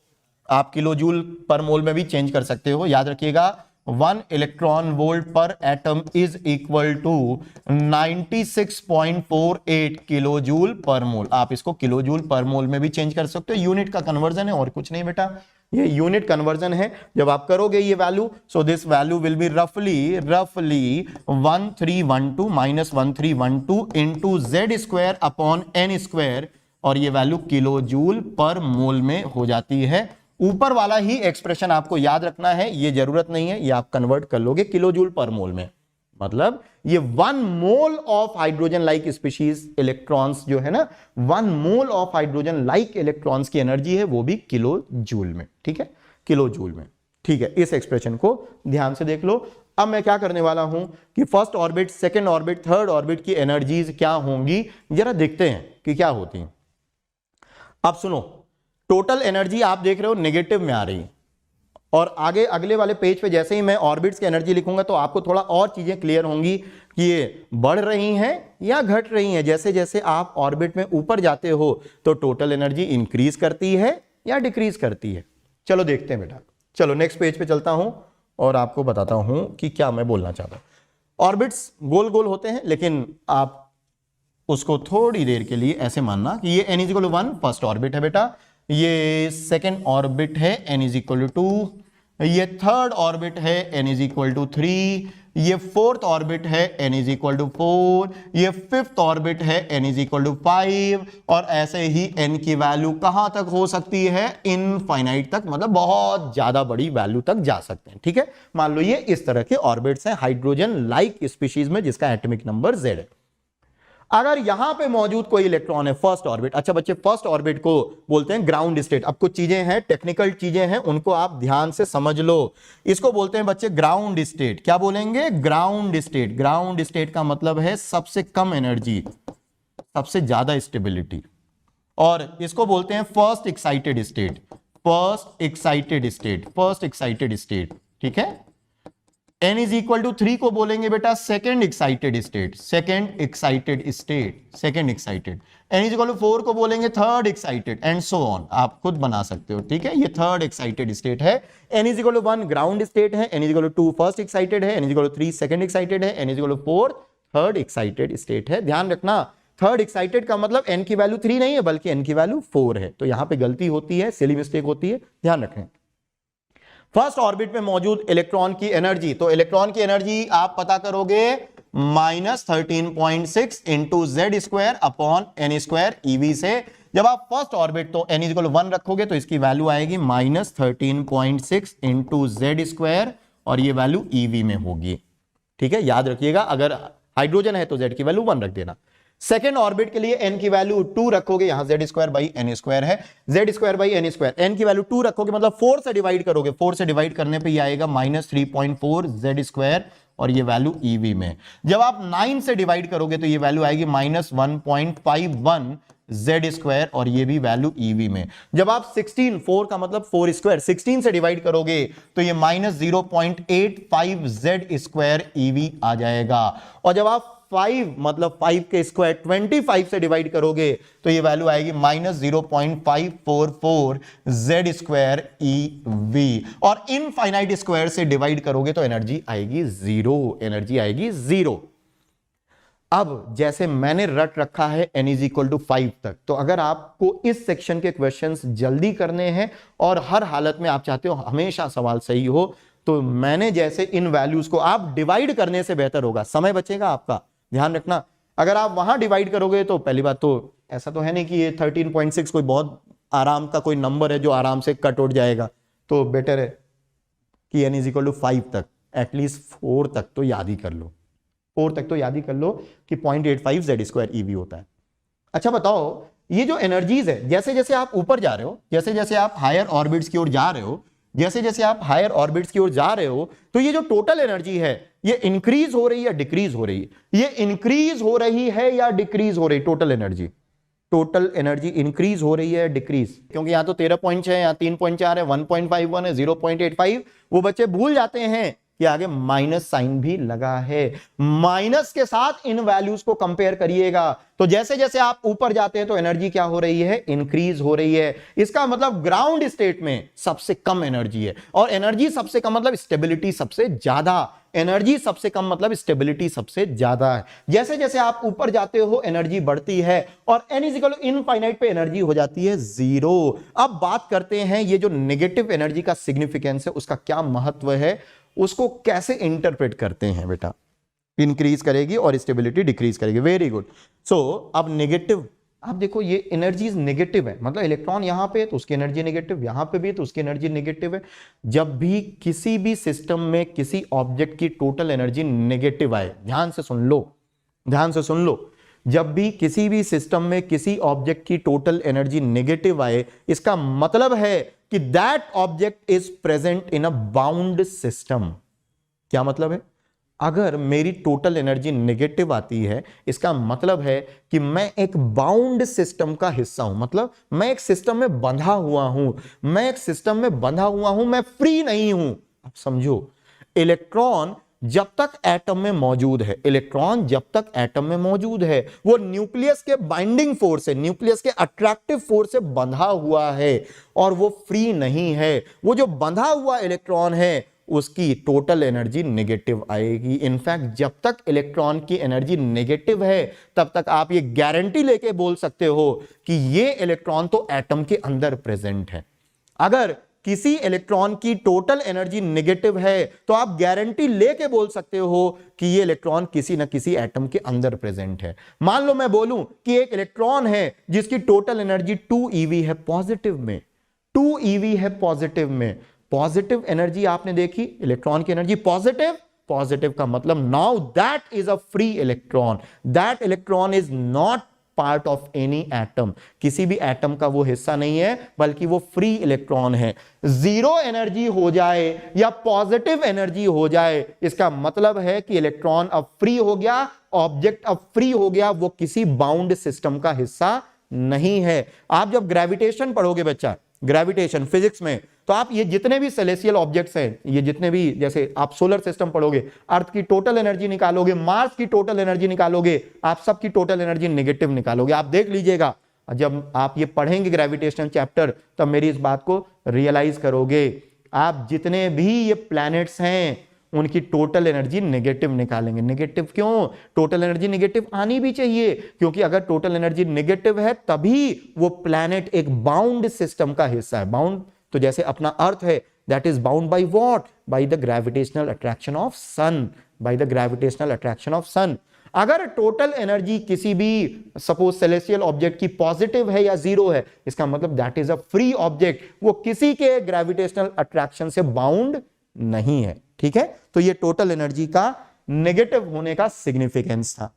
आप किलो जूल पर मोल में भी चेंज कर सकते हो। याद रखिएगा 1 electron volt per atom is equal to 96.48 kilo joule per mole. आप इसको किलो जूल पर मोल में भी चेंज कर सकते हो, यूनिट का कन्वर्जन है और कुछ नहीं बेटा, ये यूनिट कन्वर्जन है। जब आप करोगे ये value, so this value will be रफली 1312 -1312 into Z square upon N square, और ये वैल्यू किलो जूल पर मोल में हो जाती है। ऊपर वाला ही एक्सप्रेशन आपको याद रखना है, ये जरूरत नहीं है, ये आप कन्वर्ट कर लोगे किलो जूल पर मोल में। मतलब ये 1 mole of hydrogen like species electrons जो है ना, 1 mole of hydrogen like electrons की एनर्जी है, वो भी किलो जूल में। ठीक है, किलो जूल में। ठीक है, इस एक्सप्रेशन को ध्यान से देख लो। अब मैं क्या करने वाला हूं कि first orbit, second orbit, third orbit की एनर्जीज क्या होंगी, जरा देखते हैं कि क्या होती हैं। अब सुनो, टोटल एनर्जी आप देख रहे हो नेगेटिव में आ रही है, और आगे अगले वाले पेज पे जैसे ही मैं ऑर्बिट्स की एनर्जी लिखूंगा तो आपको थोड़ा और चीजें क्लियर होंगी कि ये बढ़ रही हैं या घट रही हैं। जैसे जैसे आप ऑर्बिट में ऊपर जाते हो तो टोटल एनर्जी इंक्रीज करती है या डिक्रीज करती है। चलो देखते हैं बेटा। चलो नेक्स्ट पेज पे चलता हूं और आपको बताता हूं कि क्या मैं बोलना चाहता हूं। ऑर्बिट्स गोल गोल होते हैं, लेकिन आप उसको थोड़ी देर के लिए ऐसे मानना कि ये n = 1 फर्स्ट ऑर्बिट है बेटा, ये सेकेंड ऑर्बिट है n = 2, ये थर्ड ऑर्बिट है n = 3, ये फोर्थ ऑर्बिट है n = 4, ये फिफ्थ ऑर्बिट है n = 5, और ऐसे ही n की वैल्यू कहां तक हो सकती है, इनफाइनाइट तक, मतलब बहुत ज्यादा बड़ी वैल्यू तक जा सकते हैं। ठीक है, मान लो ये इस तरह के ऑर्बिट्स हैं हाइड्रोजन लाइक स्पीशीज में जिसका एटॉमिक नंबर Z है। अगर यहां पे मौजूद कोई इलेक्ट्रॉन है फर्स्ट ऑर्बिट, अच्छा बच्चे फर्स्ट ऑर्बिट को बोलते हैं ग्राउंड स्टेट। अब कुछ चीजें हैं, टेक्निकल चीजें हैं, उनको आप ध्यान से समझ लो। इसको बोलते हैं बच्चे ग्राउंड स्टेट। क्या बोलेंगे? Ground state. ग्राउंड स्टेट का मतलब है सबसे कम एनर्जी, सबसे ज्यादा स्टेबिलिटी। और इसको बोलते हैं first excited state. First excited state, first excited state, ठीक है। n इज इक्वल टू 3 को बोलेंगे बेटा second excited state, second excited state, second excited. n is equal to 4 को बोलेंगे third excited, and so on, आप खुद बना सकते हो, ठीक है। ये थर्ड एक्साइटेड स्टेट है। n is equal to 1 ground state है, n is equal to 2 first excited है, n is equal to 3 second excited है, n is equal to 4 third excited state है। ध्यान रखना, थर्ड एक्साइटेड का मतलब n की वैल्यू 3 नहीं है बल्कि n की वैल्यू 4 है। तो यहां पे गलती होती है, सिली मिस्टेक होती है, ध्यान रखें। फर्स्ट ऑर्बिट में मौजूद इलेक्ट्रॉन की एनर्जी, तो इलेक्ट्रॉन की एनर्जी आप पता करोगे -13.6 into Z square upon N square EV से। जब आप फर्स्ट ऑर्बिट तो n इक्वल 1 रखोगे तो इसकी वैल्यू आएगी -13.6 इंटू जेड स्क्वायर, और ये वैल्यू ईवी में होगी, ठीक है। याद रखिएगा, अगर हाइड्रोजन है तो z की वैल्यू 1 रख देना। सेकेंड ऑर्बिट के लिए n की वैल्यू 2 रखोगे, यहां Z square by N square है, Z square by N square, n की वैल्यू 2 रखोगे मतलब 4 से डिवाइड करोगे, 4 से डिवाइड करने पे ये आएगा -3.4 जेड स्क्वायर, और ये वैल्यू ईवी में। जब आप 9 से डिवाइड करोगे तो ये वैल्यू आएगी -1.51 जेड स्क्वायर, और ये भी वैल्यू ईवी में। जब आप 16, 4 का मतलब 4 स्क्वायर, 16 से डिवाइड करोगे तो ये -0.85 जेड स्क्वायर ईवी आ जाएगा। और जब आप 5 मतलब 5 के स्क्वायर 25 से डिवाइड करोगे तो ये वैल्यू आएगी -0.544 जेड स्क्वायर ईवी। और इनफाइनाइट स्क्वायर से डिवाइड करोगे तो एनर्जी आएगी 0, एनर्जी आएगी 0। अब जैसे मैंने रट रखा है n इज इक्वल टू 5 तक, तो अगर आपको इस सेक्शन के क्वेश्चंस जल्दी करने हैं और हर हालत में आप चाहते हो हमेशा सवाल सही हो, तो मैंने जैसे इन वैल्यूज को आप डिवाइड करने से बेहतर होगा, समय बचेगा आपका। ध्यान रखना, अगर आप वहां डिवाइड करोगे तो पहली बात तो ऐसा तो है नहीं कि ये 13.6 कोई बहुत आराम का कोई नंबर है जो आराम से कट उठ जाएगा, तो बेटर है कि n इज इक्वल टू 5 तक, एटलीस्ट 4 तक तो याद ही कर लो, 4 तक तो याद ही कर लो कि 0.85 जेड स्क्वायर ईवी होता है। अच्छा बताओ, ये जो एनर्जीज है, जैसे जैसे आप ऊपर जा रहे हो, जैसे जैसे आप हायर ऑर्बिट्स की ओर जा रहे हो, जैसे जैसे आप हायर ऑर्बिट्स की ओर जा रहे हो, तो ये जो टोटल एनर्जी है ये इंक्रीज हो रही है या डिक्रीज हो रही है? ये इंक्रीज हो रही है या डिक्रीज हो रही? Total energy, total energy increase हो रही है डिक्रीज? क्योंकि यहां तो 13.6 है, यहां 3.4 है, 1.51 है, 0.85, वो बच्चे भूल जाते हैं कि आगे माइनस साइन भी लगा है। माइनस के साथ इन वैल्यूज को कंपेयर करिएगा, तो जैसे जैसे आप ऊपर जाते हैं तो एनर्जी क्या हो रही है? इंक्रीज हो रही है। इसका मतलब ग्राउंड स्टेट में सबसे कम एनर्जी है, और एनर्जी सबसे कम मतलब स्टेबिलिटी सबसे ज्यादा, एनर्जी सबसे कम मतलब स्टेबिलिटी सबसे ज्यादा है। जैसे जैसे आप ऊपर जाते हो एनर्जी बढ़ती है, और n is equal to infinite पे एनर्जी हो जाती है 0। अब बात करते हैं ये जो नेगेटिव एनर्जी का सिग्निफिकेंस है, उसका क्या महत्व है, उसको कैसे इंटरप्रेट करते हैं बेटा। इंक्रीज करेगी और स्टेबिलिटी डिक्रीज करेगी, वेरी गुड। सो अब नेगेटिव, आप देखो ये एनर्जी नेगेटिव है, मतलब इलेक्ट्रॉन यहां पे तो उसकी एनर्जी नेगेटिव, यहां पे भी तो उसकी एनर्जी नेगेटिव है। जब भी किसी भी सिस्टम में किसी ऑब्जेक्ट की टोटल एनर्जी नेगेटिव आए, ध्यान से सुन लो, ध्यान से सुन लो, जब भी किसी भी सिस्टम में किसी ऑब्जेक्ट की टोटल एनर्जी नेगेटिव आए, इसका मतलब है कि that object is present in a bound system. क्या मतलब है? अगर मेरी टोटल एनर्जी नेगेटिव आती है, इसका मतलब है कि मैं एक बाउंड सिस्टम का हिस्सा हूं, मतलब मैं एक सिस्टम में बंधा हुआ हूं, मैं एक सिस्टम में बंधा हुआ हूं, मैं फ्री नहीं हूं। अब समझो, इलेक्ट्रॉन जब तक एटम में मौजूद है, इलेक्ट्रॉन जब तक एटम में मौजूद है, वो न्यूक्लियस के बाइंडिंग फोर्स से, न्यूक्लियस के अट्रैक्टिव फोर्स से बंधा हुआ है, और वो फ्री नहीं है। वो जो बंधा हुआ इलेक्ट्रॉन है उसकी टोटल एनर्जी नेगेटिव आएगी। इनफैक्ट जब तक इलेक्ट्रॉन की एनर्जी नेगेटिव है, तब तक आप ये गारंटी लेके बोल सकते हो कि ये इलेक्ट्रॉन तो एटम के अंदर प्रेजेंट है। अगर किसी इलेक्ट्रॉन की टोटल एनर्जी नेगेटिव है, तो आप गारंटी लेके बोल सकते हो कि ये इलेक्ट्रॉन किसी न किसी एटम के अंदर प्रेजेंट है। मान लो मैं बोलूं कि एक इलेक्ट्रॉन है जिसकी टोटल एनर्जी 2 eV है पॉजिटिव में, 2 eV है पॉजिटिव में। पॉजिटिव एनर्जी आपने देखी, इलेक्ट्रॉन की एनर्जी पॉजिटिव, पॉजिटिव का मतलब now that is a free electron, that electron is not part of any atom, किसी भी एटम का वो हिस्सा नहीं है, बल्कि वो फ्री इलेक्ट्रॉन है। जीरो एनर्जी हो जाए या पॉजिटिव एनर्जी हो जाए, इसका मतलब है कि इलेक्ट्रॉन अब फ्री हो गया, ऑब्जेक्ट अब फ्री हो गया, वो किसी बाउंड सिस्टम का हिस्सा नहीं है। आप जब ग्रेविटेशन पढ़ोगे बच्चा, ग्रेविटेशन फिजिक्स में, तो आप ये जितने भी सेलेसियल ऑब्जेक्ट्स हैं, ये जितने भी, जैसे आप सोलर सिस्टम पढ़ोगे, अर्थ की टोटल एनर्जी निकालोगे, मार्स की टोटल एनर्जी निकालोगे, आप सबकी टोटल एनर्जी नेगेटिव निकालोगे। आप देख लीजिएगा, जब आप ये पढ़ेंगे ग्रेविटेशन चैप्टर, तब मेरी इस बात को रियलाइज करोगे। आप जितने भी ये प्लैनेट्स हैं, उनकी टोटल एनर्जी नेगेटिव निकालेंगे। नेगेटिव क्यों? टोटल एनर्जी नेगेटिव आनी भी चाहिए, क्योंकि अगर टोटल एनर्जी नेगेटिव है तभी वो प्लैनेट एक बाउंड सिस्टम का हिस्सा है। बाउंड तो जैसे अपना अर्थ है, that is bound by what? By the gravitational attraction of sun, by the gravitational attraction of sun. अगर टोटल एनर्जी किसी भी सपोज सेलेस्टियल ऑब्जेक्ट की पॉजिटिव है या जीरो है, इसका मतलब that is a free object, वो किसी के ग्रेविटेशनल अट्रैक्शन से बाउंड नहीं है। ठीक है, तो ये टोटल एनर्जी का नेगेटिव होने का सिग्निफिकेंस था।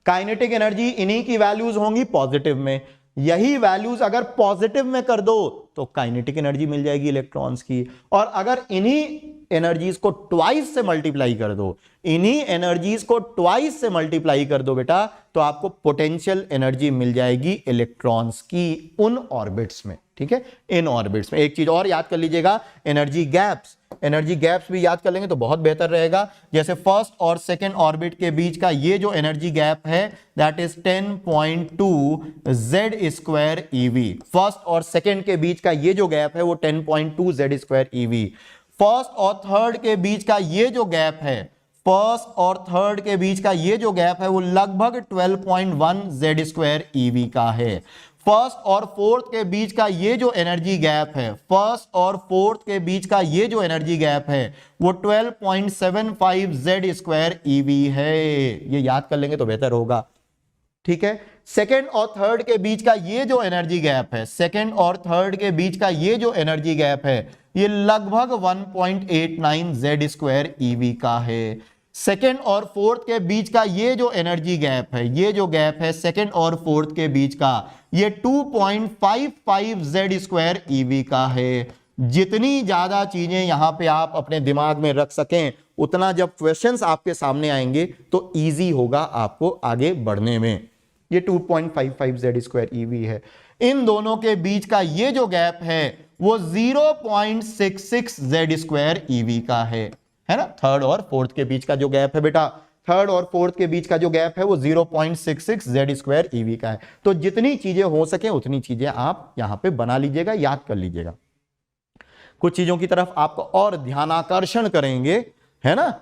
काइनेटिक एनर्जी इन्हीं की वैल्यूज होंगी पॉजिटिव में, यही वैल्यूज अगर पॉजिटिव में कर दो तो काइनेटिक एनर्जी मिल जाएगी इलेक्ट्रॉन्स की, और अगर इन्हीं एनर्जीज को ट्वाइस से मल्टीप्लाई कर दो, इन्हीं एनर्जीज को ट्वाइस से मल्टीप्लाई कर दो बेटा, तो आपको पोटेंशियल एनर्जी मिल जाएगी इलेक्ट्रॉन्स की उन ऑर्बिट्स में। ठीक है, इन ऑर्बिट्स में। एक चीज और याद कर लीजिएगा, एनर्जी गैप्स, एनर्जी गैप्स भी याद कर लेंगे तो बहुत बेहतर रहेगा। जैसे फर्स्ट और सेकेंड ऑर्बिट के बीच का ये जो एनर्जी गैप है, that is 10.2 Z² EV। First और सेकेंड के बीच का ये जो गैप है वो 10.2 Z² EV। फर्स्ट और थर्ड के बीच का ये जो गैप है, फर्स्ट और थर्ड के बीच का ये जो गैप है वो लगभग 12.1 Z² EV का है। फर्स्ट और फोर्थ के बीच का ये जो एनर्जी गैप है, फर्स्ट और फोर्थ के बीच का ये जो एनर्जी गैप है वो 12.75 Z² EV है। ये याद कर लेंगे तो बेहतर होगा। ठीक है, सेकेंड और थर्ड के बीच का ये जो एनर्जी गैप है, सेकेंड और थर्ड के बीच का ये जो एनर्जी गैप है, ये लगभग 1.89 Z² EV का है। सेकेंड और फोर्थ के बीच का ये जो एनर्जी गैप है, ये जो गैप है सेकेंड और फोर्थ के बीच का, ये 2.55 Z² EV का है। जितनी ज्यादा चीजें यहां पे आप अपने दिमाग में रख सकें, उतना जब क्वेश्चंस आपके सामने आएंगे तो इजी होगा आपको आगे बढ़ने में। ये 2.55 Z² EV है। इन दोनों के बीच का ये जो गैप है वो 0.66 Z² EV का है ना। थर्ड और फोर्थ के बीच का जो गैप है बेटा, थर्ड और फोर्थ के बीच का जो गैप है वो 0.66 Z² EV का है। तो जितनी चीजें हो सके उतनी चीजें आप यहां पे बना लीजिएगा, याद कर लीजिएगा। कुछ चीजों की तरफ आपको और ध्यानाकर्षण करेंगे, है ना।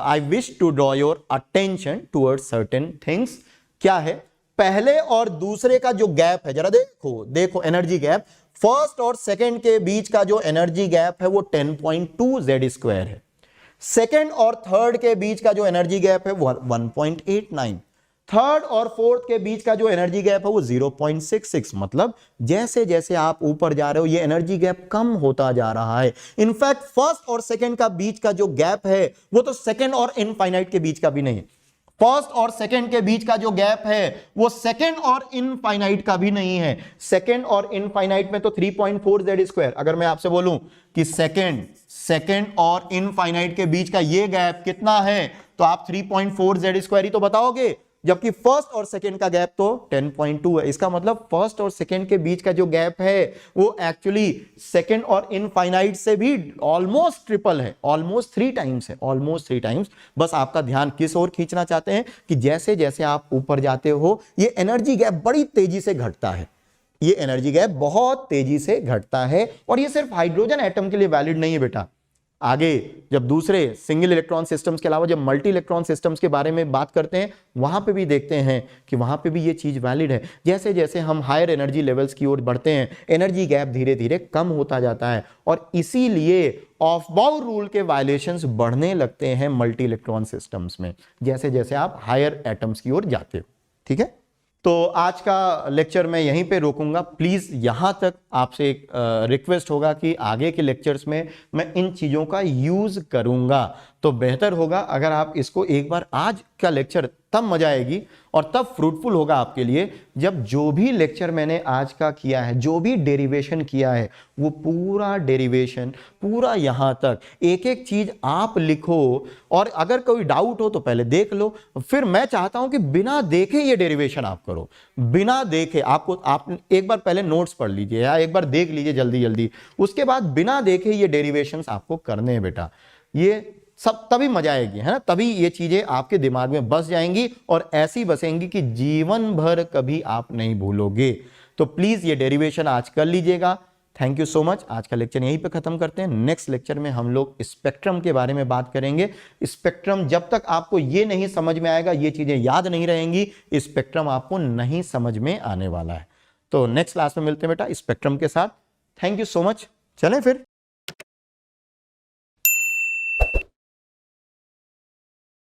I wish to draw your attention towards certain things. क्या है, पहले और दूसरे का जो गैप है, जरा देखो देखो एनर्जी गैप, फर्स्ट और सेकेंड के बीच का जो एनर्जी गैप है वो 10.2 Z² है। सेकेंड और थर्ड के बीच का जो एनर्जी गैप है वो 1.89। थर्ड और फोर्थ के बीच का जो एनर्जी गैप है वो 0.66। मतलब जैसे जैसे आप ऊपर जा रहे हो ये एनर्जी गैप कम होता जा रहा है। इनफैक्ट फर्स्ट और सेकेंड का बीच का जो गैप है वो तो सेकेंड और इनफाइनाइट के बीच का भी नहीं, फर्स्ट और सेकेंड के बीच का जो गैप है वो सेकेंड और इनफाइनाइट का भी नहीं है। सेकेंड और इनफाइनाइट में तो 3.4 Z²। अगर मैं आपसे बोलूं कि सेकेंड और इनफाइनाइट के बीच का ये गैप कितना है, तो आप 3.4 Z² ही तो बताओगे, जबकि फर्स्ट और सेकेंड का गैप तो 10.2 है। इसका मतलब फर्स्ट और सेकेंड के बीच का जो गैप है वो एक्चुअली सेकेंड और इनफाइनाइट से भी ऑलमोस्ट ट्रिपल है, ऑलमोस्ट 3 टाइम्स है, ऑलमोस्ट 3 टाइम्स। बस आपका ध्यान किस ओर खींचना चाहते हैं कि जैसे जैसे आप ऊपर जाते हो ये एनर्जी गैप बड़ी तेजी से घटता है, ये एनर्जी गैप बहुत तेजी से घटता है। और ये सिर्फ हाइड्रोजन एटम के लिए वैलिड नहीं है बेटा, आगे जब दूसरे सिंगल इलेक्ट्रॉन सिस्टम्स के अलावा जब मल्टी इलेक्ट्रॉन सिस्टम्स के बारे में बात करते हैं, वहां पे भी देखते हैं कि वहां पे भी ये चीज वैलिड है। जैसे जैसे हम हायर एनर्जी लेवल्स की ओर बढ़ते हैं, एनर्जी गैप धीरे धीरे कम होता जाता है, और इसीलिए ऑफ बाउ रूल के वायलेशंस बढ़ने लगते हैं मल्टी इलेक्ट्रॉन सिस्टम्स में, जैसे जैसे आप हायर एटम्स की ओर जाते हो। ठीक है, तो आज का लेक्चर मैं यहीं पे रोकूंगा। प्लीज यहां तक आपसे एक रिक्वेस्ट होगा कि आगे के लेक्चर्स में मैं इन चीजों का यूज करूंगा। तो बेहतर होगा अगर आप इसको एक बार, आज का लेक्चर तब मजा आएगी और तब फ्रूटफुल होगा आपके लिए जब जो भी लेक्चर मैंने आज का किया है, जो भी डेरिवेशन किया है, वो पूरा डेरिवेशन, पूरा यहां तक एक एक चीज आप लिखो। और अगर कोई डाउट हो तो पहले देख लो, फिर मैं चाहता हूं कि बिना देखे ये डेरिवेशन आप करो, बिना देखे। आप एक बार पहले नोट्स पढ़ लीजिए या एक बार देख लीजिए जल्दी जल्दी, उसके बाद बिना देखे ये डेरिवेशंस आपको करने हैं बेटा। ये सब तभी मजा आएगी, है ना, तभी ये चीजें आपके दिमाग में बस जाएंगी और ऐसी बसेंगी कि जीवन भर कभी आप नहीं भूलोगे। तो प्लीज ये डेरिवेशन आज कर लीजिएगा। Thank you so much. आज का लेक्चर यहीं पे खत्म करते हैं। नेक्स्ट लेक्चर में हम लोग स्पेक्ट्रम के बारे में बात करेंगे। स्पेक्ट्रम, जब तक आपको ये नहीं समझ में आएगा, ये चीजें याद नहीं रहेंगी, स्पेक्ट्रम आपको नहीं समझ में आने वाला है। तो नेक्स्ट क्लास में मिलते हैं बेटा स्पेक्ट्रम के साथ। Thank you so much. चलें फिर।